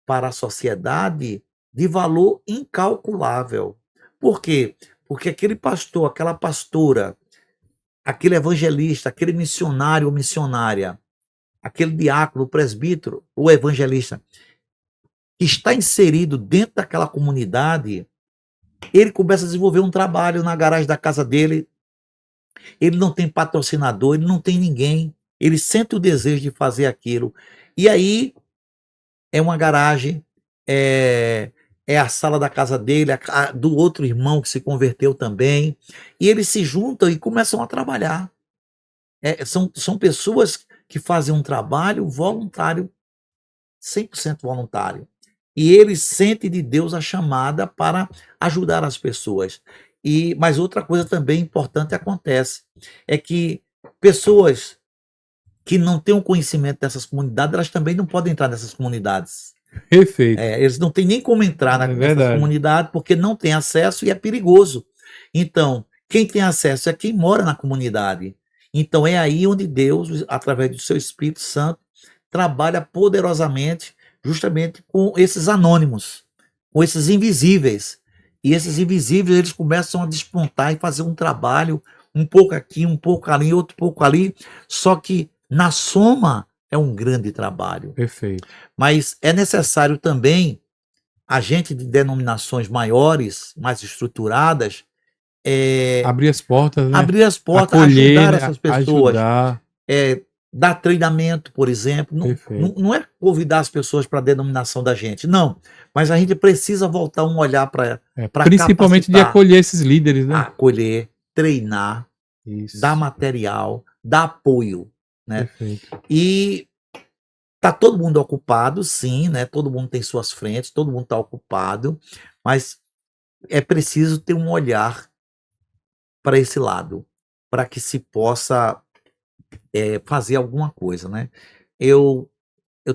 para a sociedade de valor incalculável. Por quê? Porque aquele pastor, aquela pastora, aquele evangelista, aquele missionário ou missionária, aquele diácono, o presbítero, o evangelista, que está inserido dentro daquela comunidade, ele começa a desenvolver um trabalho na garagem da casa dele. Ele não tem patrocinador, ele não tem ninguém. Ele sente o desejo de fazer aquilo. E aí é uma garagem, é a sala da casa dele, do outro irmão que se converteu também, e eles se juntam e começam a trabalhar. São pessoas que fazem um trabalho voluntário, 100% voluntário. E eles sentem de Deus a chamada para ajudar as pessoas. Mas outra coisa também importante acontece, é que pessoas que não têm o conhecimento dessas comunidades, elas também não podem entrar nessas comunidades. Perfeito. Eles não têm nem como entrar nessas verdade. comunidades, porque não tem acesso e é perigoso. Então, quem tem acesso é quem mora na comunidade. Então, é aí onde Deus, através do seu Espírito Santo, trabalha poderosamente justamente com esses anônimos, com esses invisíveis. E esses invisíveis, eles começam a despontar e fazer um trabalho, um pouco aqui, um pouco ali, outro pouco ali, só que na soma é um grande trabalho. Perfeito. Mas é necessário também a gente de denominações maiores, mais estruturadas, abrir as portas, né? Abrir as portas, acolher, ajudar né? essas pessoas. Ajudar. Dar treinamento, por exemplo. Não é convidar as pessoas para a denominação da gente, não. Mas a gente precisa voltar um olhar para principalmente capacitar, de acolher esses líderes, né? Acolher, treinar, dar material, dar apoio, né? Perfeito. E tá todo mundo ocupado, sim, né? Todo mundo tem suas frentes, todo mundo está ocupado, mas é preciso ter um olhar para esse lado, para que se possa fazer alguma coisa, né? Eu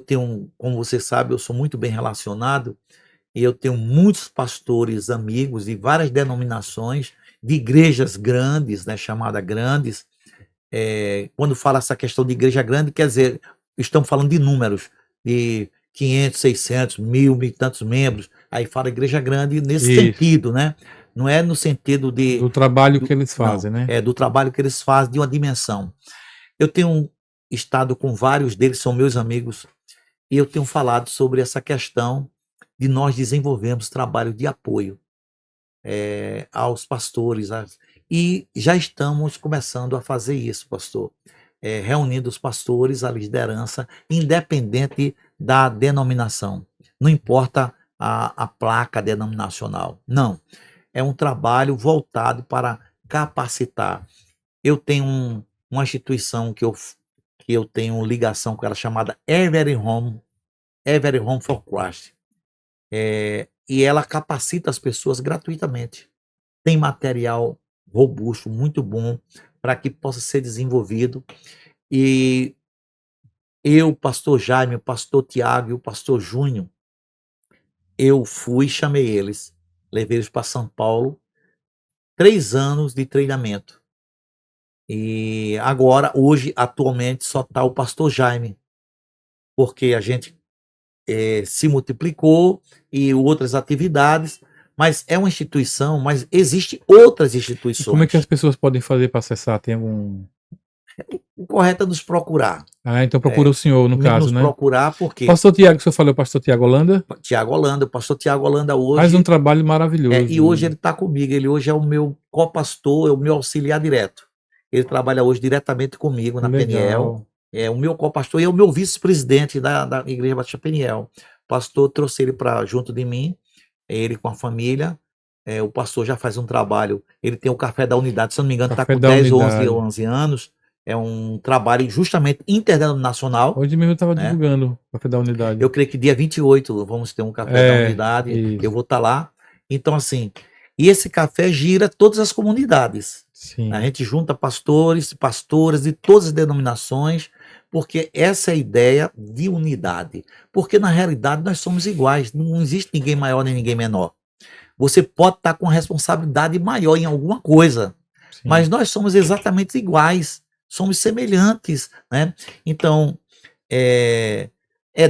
tenho, como você sabe, eu sou muito bem relacionado e eu tenho muitos pastores amigos de várias denominações, de igrejas grandes, né, chamadas grandes. Quando fala essa questão de igreja grande, quer dizer, estamos falando de números, de 500, 600, 1.000 e tantos membros. Aí fala igreja grande nesse sentido, né? Não é no sentido do trabalho que eles fazem, não, né? É do trabalho que eles fazem, de uma dimensão. Eu tenho estado com vários deles, são meus amigos, e eu tenho falado sobre essa questão de nós desenvolvermos trabalho de apoio aos pastores. E já estamos começando a fazer isso, pastor. Reunindo os pastores, a liderança, independente da denominação. Não importa a placa denominacional. Não. É um trabalho voltado para capacitar. Eu tenho uma instituição que eu tenho ligação com ela, chamada Every Home for Christ. E ela capacita as pessoas gratuitamente. Tem material robusto, muito bom, para que possa ser desenvolvido. E eu, o pastor Jaime, o pastor Tiago e o pastor Júnior, eu fui e chamei eles, levei eles para São Paulo, 3 anos de treinamento. E agora, hoje, atualmente, só está o pastor Jaime, porque a gente se multiplicou e outras atividades, mas é uma instituição, mas existem outras instituições. E como é que as pessoas podem fazer para acessar? Tem algum... O correto é nos procurar. Então procura o senhor, no caso, nos né? procurar, porque... Pastor Tiago, que o senhor falou, pastor Tiago Holanda? Tiago Holanda, o pastor Tiago Holanda hoje... Faz um trabalho maravilhoso. E hoje ele está comigo, ele hoje é o meu co-pastor, é o meu auxiliar direto. Ele trabalha hoje diretamente comigo na Peniel. É o meu co-pastor e é o meu vice-presidente da Igreja Batista Peniel. O pastor trouxe ele para junto de mim, ele com a família. O pastor já faz um trabalho, ele tem o Café da Unidade, se não me engano, está com 10 ou 11 anos. É um trabalho justamente interdenominacional. Hoje mesmo eu estava divulgando o Café da Unidade. Eu creio que dia 28 vamos ter um Café da Unidade, eu vou estar lá. Então, assim, e esse café gira todas as comunidades. Sim. A gente junta pastores, pastoras de todas as denominações, porque essa é a ideia de unidade. Porque, na realidade, nós somos iguais, não existe ninguém maior nem ninguém menor. Você pode estar com responsabilidade maior em alguma coisa, mas nós somos exatamente iguais, somos semelhantes, né? Então, é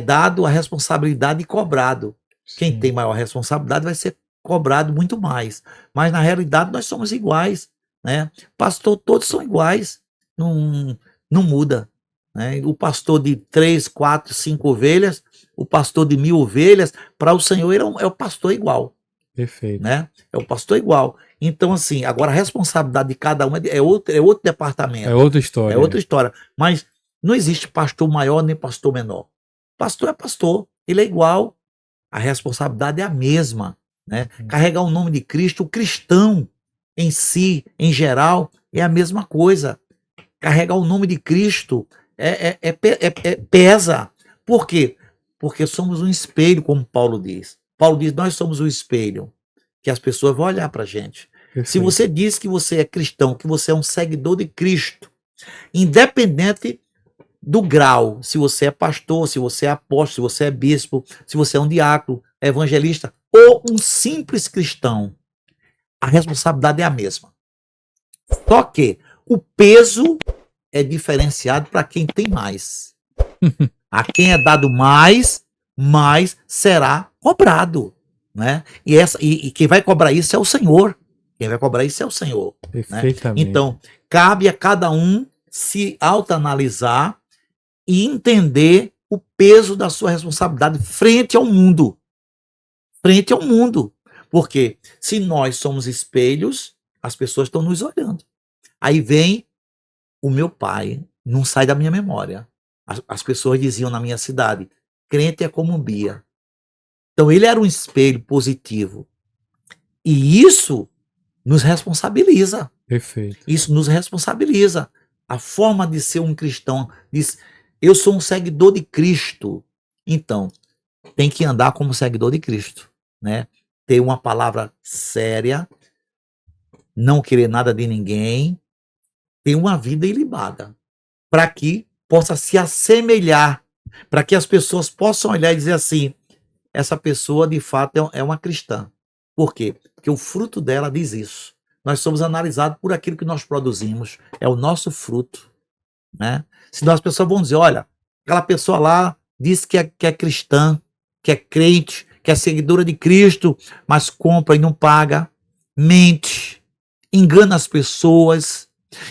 dado a responsabilidade e cobrado. Quem tem maior responsabilidade vai ser cobrado muito mais, mas na realidade nós somos iguais, né? Pastor, todos são iguais, não muda, né? O pastor de 3, 4, 5 ovelhas, o pastor de 1.000 ovelhas, para o Senhor ele é o pastor igual. Perfeito. Né? É o pastor igual. Então, assim, agora a responsabilidade de cada um é outro departamento. É outra história. É outra história. Mas não existe pastor maior nem pastor menor. Pastor é pastor. ele é igual, a responsabilidade é a mesma, né? Carregar o nome de Cristo, o cristão em si, em geral, é a mesma coisa. Carregar o nome de Cristo pesa. Por quê? Porque somos um espelho, como Paulo diz. Paulo diz, nós somos um espelho, que as pessoas vão olhar para a gente. Se Perfeito. você diz que você é cristão, que você é um seguidor de Cristo, independente do grau, se você é pastor, se você é apóstolo, se você é bispo, se você é um diácono, evangelista, ou um simples cristão, a responsabilidade é a mesma. Só que o peso é diferenciado para quem tem mais. A quem é dado mais, mais será cobrado, né? E quem vai cobrar isso é o Senhor. Quem vai cobrar isso é o Senhor. Né? Perfeitamente. Então, cabe a cada um se autoanalisar e entender o peso da sua responsabilidade frente ao mundo. Frente ao mundo. Porque se nós somos espelhos, as pessoas estão nos olhando. Aí vem o meu pai, não sai da minha memória. As pessoas diziam na minha cidade, crente é como um Bia. Então ele era um espelho positivo. E isso nos responsabiliza. Perfeito. Isso nos responsabiliza. A forma de ser um cristão, diz, eu sou um seguidor de Cristo. Então, tem que andar como seguidor de Cristo, né? Ter uma palavra séria, não querer nada de ninguém, ter uma vida ilibada, para que possa se assemelhar, para que as pessoas possam olhar e dizer assim, essa pessoa de fato é uma cristã. Por quê? Porque o fruto dela diz isso. Nós somos analisados por aquilo que nós produzimos, é o nosso fruto, né? Senão as pessoas vão dizer, olha, aquela pessoa lá diz que é cristã, que é crente, que é seguidora de Cristo, mas compra e não paga, mente, engana as pessoas.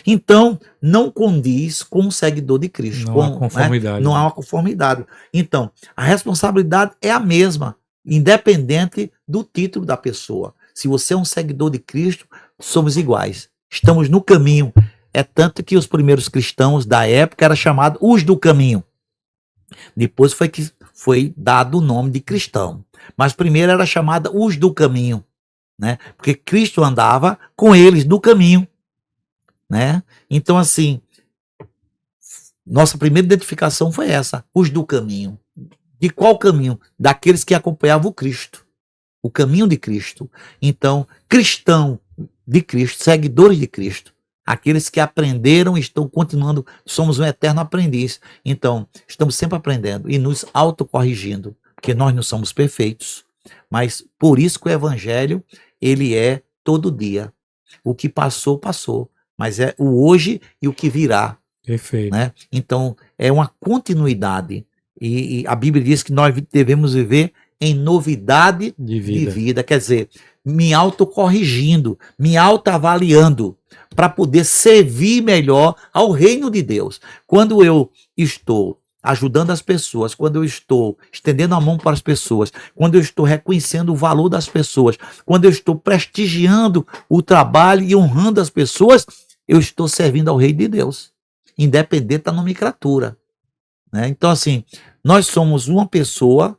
Então, não condiz com o seguidor de Cristo. Não há conformidade. Né? Não há uma conformidade. Então, a responsabilidade é a mesma, independente do título da pessoa. Se você é um seguidor de Cristo, somos iguais. Estamos no caminho. É tanto que os primeiros cristãos da época eram chamados os do caminho. Depois foi dado o nome de cristão. Mas primeiro era chamada os do caminho, né? Porque Cristo andava com eles no caminho, né? Então, assim, nossa primeira identificação foi essa, os do caminho. De qual caminho? Daqueles que acompanhavam o Cristo, o caminho de Cristo. Então, cristão de Cristo, seguidores de Cristo, aqueles que aprenderam e estão continuando, somos um eterno aprendiz. Então, estamos sempre aprendendo e nos autocorrigindo, porque nós não somos perfeitos, mas por isso que o evangelho, ele é todo dia. O que passou, passou, mas é o hoje e o que virá. Perfeito. Né? Então, é uma continuidade. E a Bíblia diz que nós devemos viver em novidade de vida. Quer dizer, me autocorrigindo, me autoavaliando, para poder servir melhor ao reino de Deus. Quando eu estou ajudando as pessoas, quando eu estou estendendo a mão para as pessoas, quando eu estou reconhecendo o valor das pessoas, quando eu estou prestigiando o trabalho e honrando as pessoas, eu estou servindo ao reino de Deus, independente da nomenclatura. Né? Então, assim, nós somos uma pessoa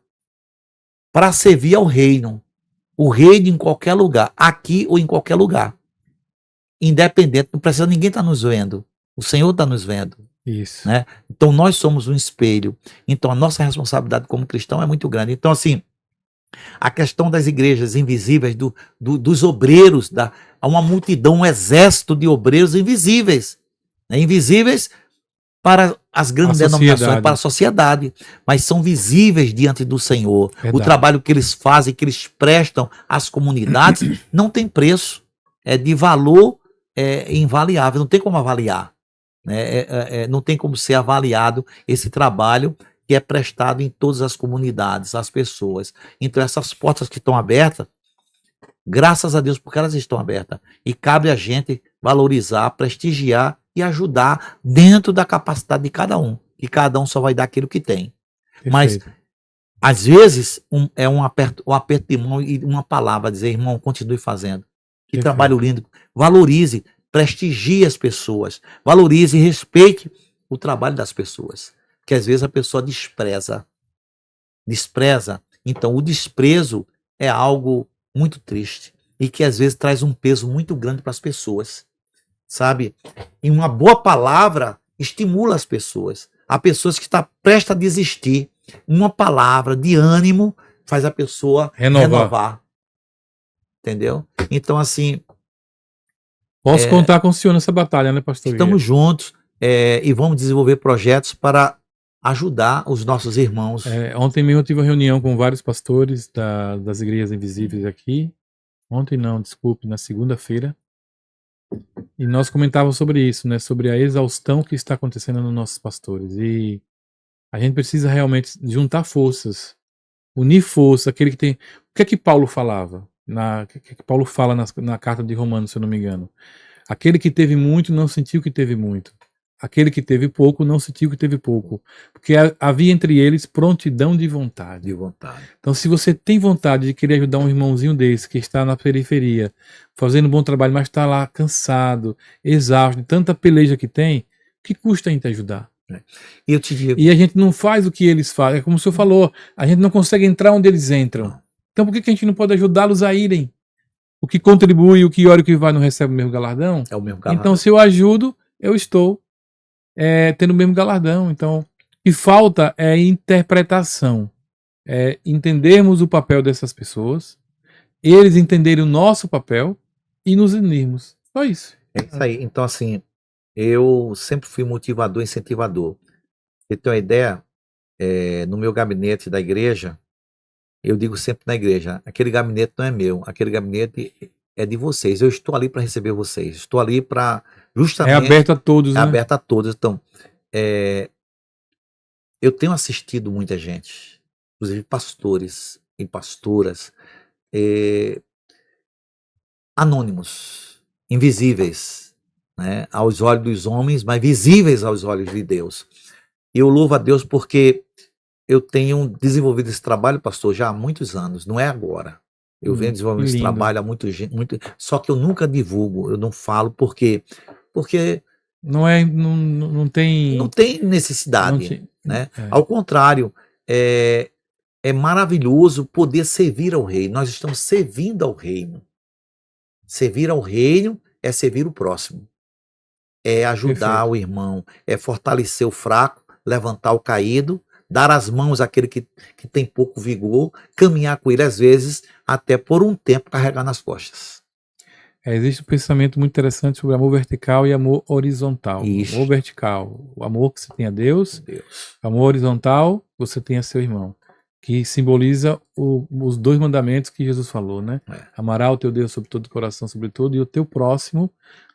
para servir ao reino. O reino em qualquer lugar, aqui ou em qualquer lugar. Independente, não precisa ninguém estar nos vendo. O Senhor está nos vendo. Isso. Né? Então, nós somos um espelho. Então, a nossa responsabilidade como cristão é muito grande. Então, assim, a questão das igrejas invisíveis, dos obreiros, há uma multidão, um exército de obreiros invisíveis. Né? Invisíveis para as grandes denominações, para a sociedade, mas são visíveis diante do Senhor. Verdade. O trabalho que eles fazem, que eles prestam às comunidades, não tem preço. É de valor invaliável, não tem como avaliar. Né? Não tem como ser avaliado esse trabalho que é prestado em todas as comunidades, as pessoas. Então, essas portas que estão abertas, graças a Deus, porque elas estão abertas. E cabe a gente valorizar, prestigiar e ajudar dentro da capacidade de cada um. E cada um só vai dar aquilo que tem. Perfeito. Mas, às vezes, um aperto de mão e uma palavra, dizer, irmão, continue fazendo. Que Perfeito. Trabalho lindo. Valorize, prestigie as pessoas. Valorize e respeite o trabalho das pessoas. Porque, às vezes, a pessoa despreza. despreza, então o desprezo é algo muito triste e que às vezes traz um peso muito grande para as pessoas, sabe? E uma boa palavra estimula as pessoas. Há pessoas que estão prestes a desistir. Uma palavra de ânimo faz a pessoa renovar. Entendeu? Então, assim, Posso contar com o senhor nessa batalha, né, pastor? estamos juntos e vamos desenvolver projetos para ajudar os nossos irmãos. Ontem mesmo eu tive uma reunião com vários pastores das igrejas invisíveis aqui. Ontem não, desculpe, na segunda-feira. E nós comentávamos sobre isso, né? Sobre a exaustão que está acontecendo nos nossos pastores. E a gente precisa realmente juntar forças, unir força, aquele que tem... O que é que Paulo falava? O que é que Paulo fala na carta de Romanos, se eu não me engano? Aquele que teve muito não sentiu que teve muito. Aquele que teve pouco não sentiu que teve pouco. Porque havia entre eles prontidão de vontade. Então, se você tem vontade de querer ajudar um irmãozinho desse que está na periferia, fazendo um bom trabalho, mas está lá cansado, exausto, de tanta peleja que tem, o que custa a gente ajudar? E eu te digo... E a gente não faz o que eles fazem. É como o senhor falou, a gente não consegue entrar onde eles entram. Então, por que a gente não pode ajudá-los a irem? O que contribui, o que ora e o que vai não recebe o mesmo galardão? É o mesmo galardão. Então, se eu ajudo, eu estou tendo o mesmo galardão. Então, o que falta é interpretação. É entendermos o papel dessas pessoas, eles entenderem o nosso papel e nos unirmos. Só isso. É isso aí. Então, assim, eu sempre fui motivador, incentivador. Você tem uma ideia? No meu gabinete da igreja, eu digo sempre na igreja, aquele gabinete não é meu, aquele gabinete é de vocês. Eu estou ali para receber vocês. Estou ali para justamente... É aberto a todos, né? É aberto a todos. Então, eu tenho assistido muita gente, inclusive pastores e pastoras, anônimos, invisíveis, né, aos olhos dos homens, mas visíveis aos olhos de Deus. E eu louvo a Deus porque eu tenho desenvolvido esse trabalho, pastor, já há muitos anos, não é agora. Eu venho desenvolvendo esse trabalho há muito, só que eu nunca divulgo, eu não falo porque não tem necessidade, né? Ao contrário, é maravilhoso poder servir ao reino. Nós estamos servindo ao reino. Servir ao reino é servir o próximo. É ajudar o irmão, é fortalecer o fraco, levantar o caído, dar as mãos àquele que tem pouco vigor, caminhar com ele às vezes, até por um tempo carregar nas costas. Existe um pensamento muito interessante sobre amor vertical e amor horizontal. Isso. Amor vertical, o amor que você tem a Deus. Amor horizontal, você tem a seu irmão, que simboliza os dois mandamentos que Jesus falou, né? Amará o teu Deus sobre todo o coração, sobre tudo, e o teu próximo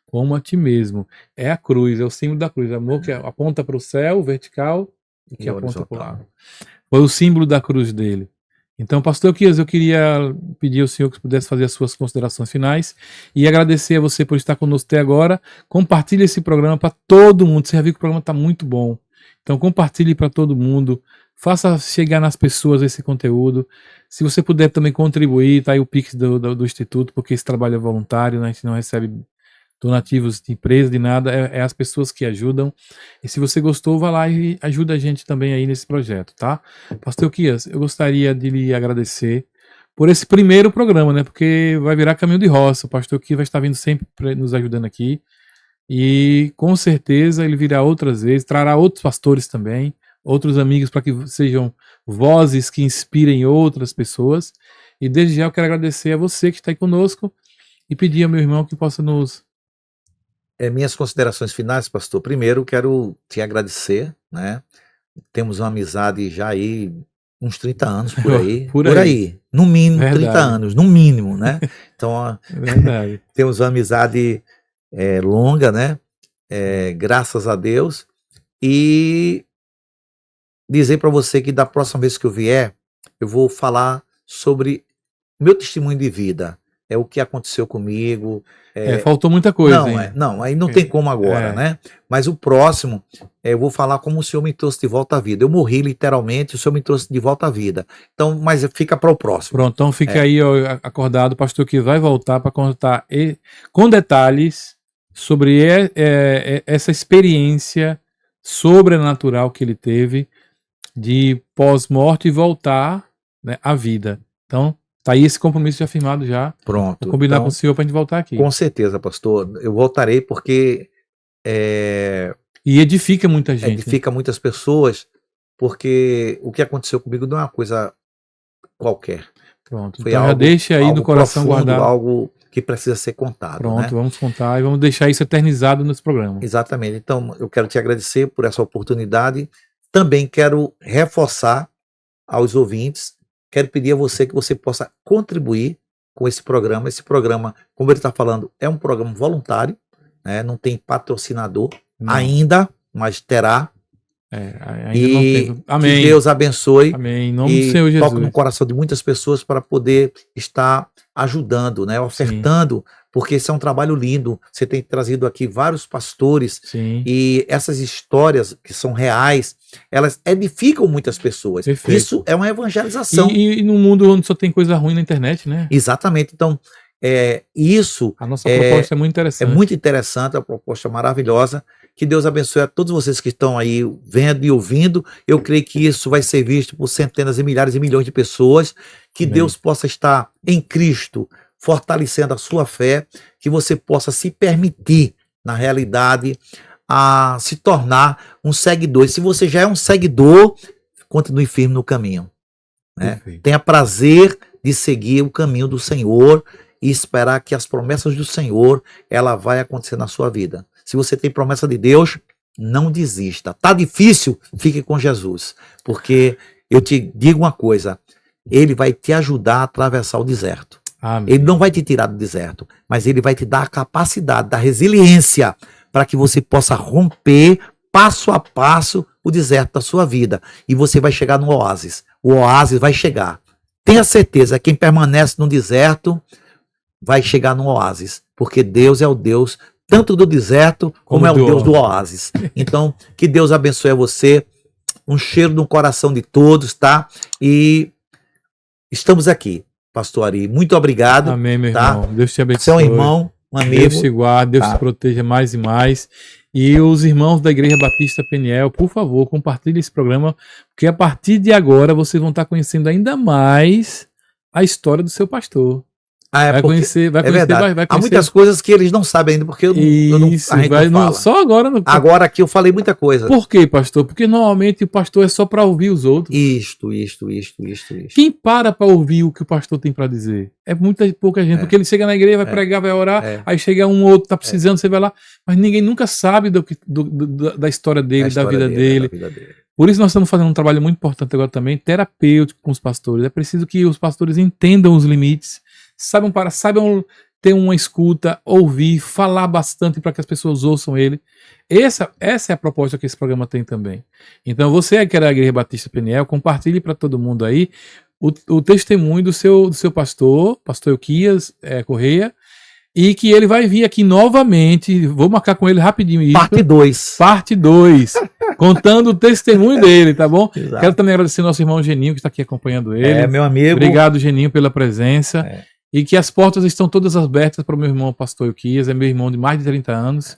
como a ti mesmo. É a cruz, é o símbolo da cruz. Amor que aponta para o céu, vertical, e que aponta para o lado. Foi o símbolo da cruz dele. Então, pastor Quias, eu queria pedir ao senhor que pudesse fazer as suas considerações finais e agradecer a você por estar conosco até agora. Compartilhe esse programa para todo mundo. Você já viu que o programa está muito bom. Então, compartilhe para todo mundo. Faça chegar nas pessoas esse conteúdo. Se você puder também contribuir, tá aí o Pix do Instituto, porque esse trabalho é voluntário, né? A gente não recebe donativos de empresa, de nada, é as pessoas que ajudam. E se você gostou, vá lá e ajuda a gente também aí nesse projeto, tá? Pastor Quias, eu gostaria de lhe agradecer por esse primeiro programa, né? Porque vai virar caminho de roça. O pastor Quias vai estar vindo sempre nos ajudando aqui. E com certeza ele virá outras vezes, trará outros pastores também, outros amigos, para que sejam vozes que inspirem outras pessoas. E desde já eu quero agradecer a você que está aí conosco e pedir ao meu irmão que possa nos... Minhas considerações finais, pastor. Primeiro, quero te agradecer, né? Temos uma amizade já aí, uns 30 anos por aí. Por aí. No mínimo, verdade. 30 anos, no mínimo, né? Então, temos uma amizade longa, né? Graças a Deus. E dizer para você que da próxima vez que eu vier, eu vou falar sobre meu testemunho de vida. É o que aconteceu comigo. Faltou muita coisa. Não, aí não tem como agora, né? Mas o próximo, eu vou falar como o Senhor me trouxe de volta à vida. Eu morri literalmente, o Senhor me trouxe de volta à vida. Então, mas fica para o próximo. Pronto, então fica aí acordado, o pastor que vai voltar para contar com detalhes sobre essa experiência sobrenatural que ele teve de pós-morte e voltar, né, à vida. Então, tá aí esse compromisso já firmado já. Pronto. Vou combinar Então, com o senhor para a gente voltar aqui. Com certeza, pastor. Eu voltarei porque E edifica muita gente. edifica muitas pessoas, porque o que aconteceu comigo não é uma coisa qualquer. Pronto. Foi Então já algo, deixa aí algo no coração profundo, guardado. algo que precisa ser contado. Pronto, Né? vamos contar e vamos deixar isso eternizado nesse programa. Exatamente. Então, eu quero te agradecer por essa oportunidade. Também quero reforçar aos ouvintes, quero pedir a você que você possa contribuir com esse programa. Esse programa, como ele está falando, é um programa voluntário, né? Não tem patrocinador Não. ainda, mas terá. Ainda E não tem. Amém. que Deus abençoe Amém. Em nome do e Senhor Jesus. toque no coração de muitas pessoas para poder estar ajudando, né? Ofertando, porque esse é um trabalho lindo. Você tem trazido aqui vários pastores. Sim. E essas histórias que são reais, elas edificam muitas pessoas. Perfeito. Isso é uma evangelização. E num mundo onde só tem coisa ruim na internet, né? Exatamente. Então, isso A nossa proposta é muito é interessante. muito interessante, é uma proposta maravilhosa. Que Deus abençoe a todos vocês que estão aí vendo e ouvindo. Eu creio que isso vai ser visto por centenas e milhares e milhões de pessoas. Que Amém. Deus possa estar em Cristo, fortalecendo a sua fé, que você possa se permitir, na realidade, a se tornar um seguidor. E se você já é um seguidor, continue firme no caminho. Né? Perfeito. Tenha prazer de seguir o caminho do Senhor e esperar que as promessas do Senhor, ela vai acontecer na sua vida. Se você tem promessa de Deus, não desista. Tá difícil? Fique com Jesus. Porque eu te digo uma coisa, ele vai te ajudar a atravessar o deserto. Amém. Ele não vai te tirar do deserto, mas ele vai te dar a capacidade, da resiliência, para que você possa romper passo a passo o deserto da sua vida. E você vai chegar no oásis. O oásis vai chegar. Tenha certeza, quem permanece no deserto vai chegar no oásis, porque Deus é o Deus tanto do deserto como é o Deus do oásis. Então, que Deus abençoe a você. Um cheiro no coração de todos, tá? E estamos aqui, pastor Ari. Muito obrigado. Amém, meu tá? irmão. Deus te abençoe. Você é um irmão, um amigo. Deus te guarde, Deus Tá. te proteja mais e mais. E os irmãos da Igreja Batista Peniel, por favor, compartilhe esse programa, porque a partir de agora vocês vão estar conhecendo ainda mais a história do seu pastor. Vai conhecer, verdade. vai Há conhecer. muitas coisas que eles não sabem ainda, porque Isso, a gente vai, não fala. só agora. No... Agora aqui eu falei muita coisa. Por quê, pastor? Porque normalmente o pastor é só para ouvir os outros. Isto. Quem para ouvir o que o pastor tem para dizer? É pouca gente, porque ele chega na igreja, vai pregar, vai orar, aí chega um outro, tá precisando, você vai lá, mas ninguém nunca sabe da história dele, da vida dele. Por isso nós estamos fazendo um trabalho muito importante agora também, terapêutico com os pastores. É preciso que os pastores entendam os limites, saibam ter uma escuta, ouvir, falar bastante para que as pessoas ouçam ele. Essa é a proposta que esse programa tem também. Então você que é da Igreja Batista Peniel, compartilhe para todo mundo aí o testemunho do seu pastor Euquias Correia, e que ele vai vir aqui novamente, vou marcar com ele rapidinho isso. Parte 2, contando o testemunho dele, tá bom? Exato. Quero também agradecer ao nosso irmão Geninho, que está aqui acompanhando ele. Meu amigo. Obrigado, Geninho, pela presença. E que as portas estão todas abertas para o meu irmão pastor Euquias, é meu irmão de mais de 30 anos,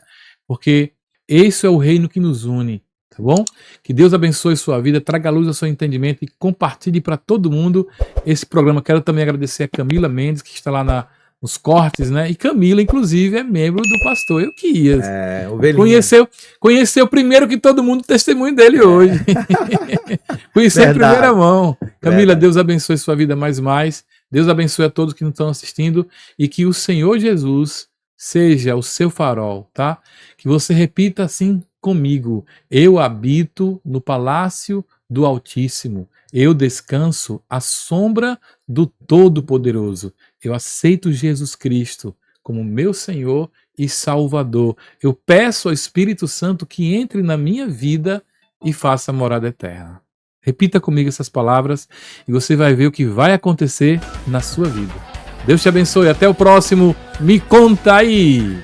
porque esse é o reino que nos une, tá bom? Que Deus abençoe sua vida, traga luz ao seu entendimento e compartilhe para todo mundo esse programa. Quero também agradecer a Camila Mendes, que está lá nos cortes, né? E Camila, inclusive, é membro do pastor Euquias. Conheceu primeiro que todo mundo o testemunho dele hoje. Conheceu em primeira mão. Camila, Deus abençoe sua vida mais e mais. Deus abençoe a todos que nos estão assistindo e que o Senhor Jesus seja o seu farol, tá? Que você repita assim comigo: eu habito no palácio do Altíssimo, eu descanso à sombra do Todo-Poderoso, eu aceito Jesus Cristo como meu Senhor e Salvador. Eu peço ao Espírito Santo que entre na minha vida e faça morada eterna. Repita comigo essas palavras e você vai ver o que vai acontecer na sua vida. Deus te abençoe. Até o próximo Me Conta Aí!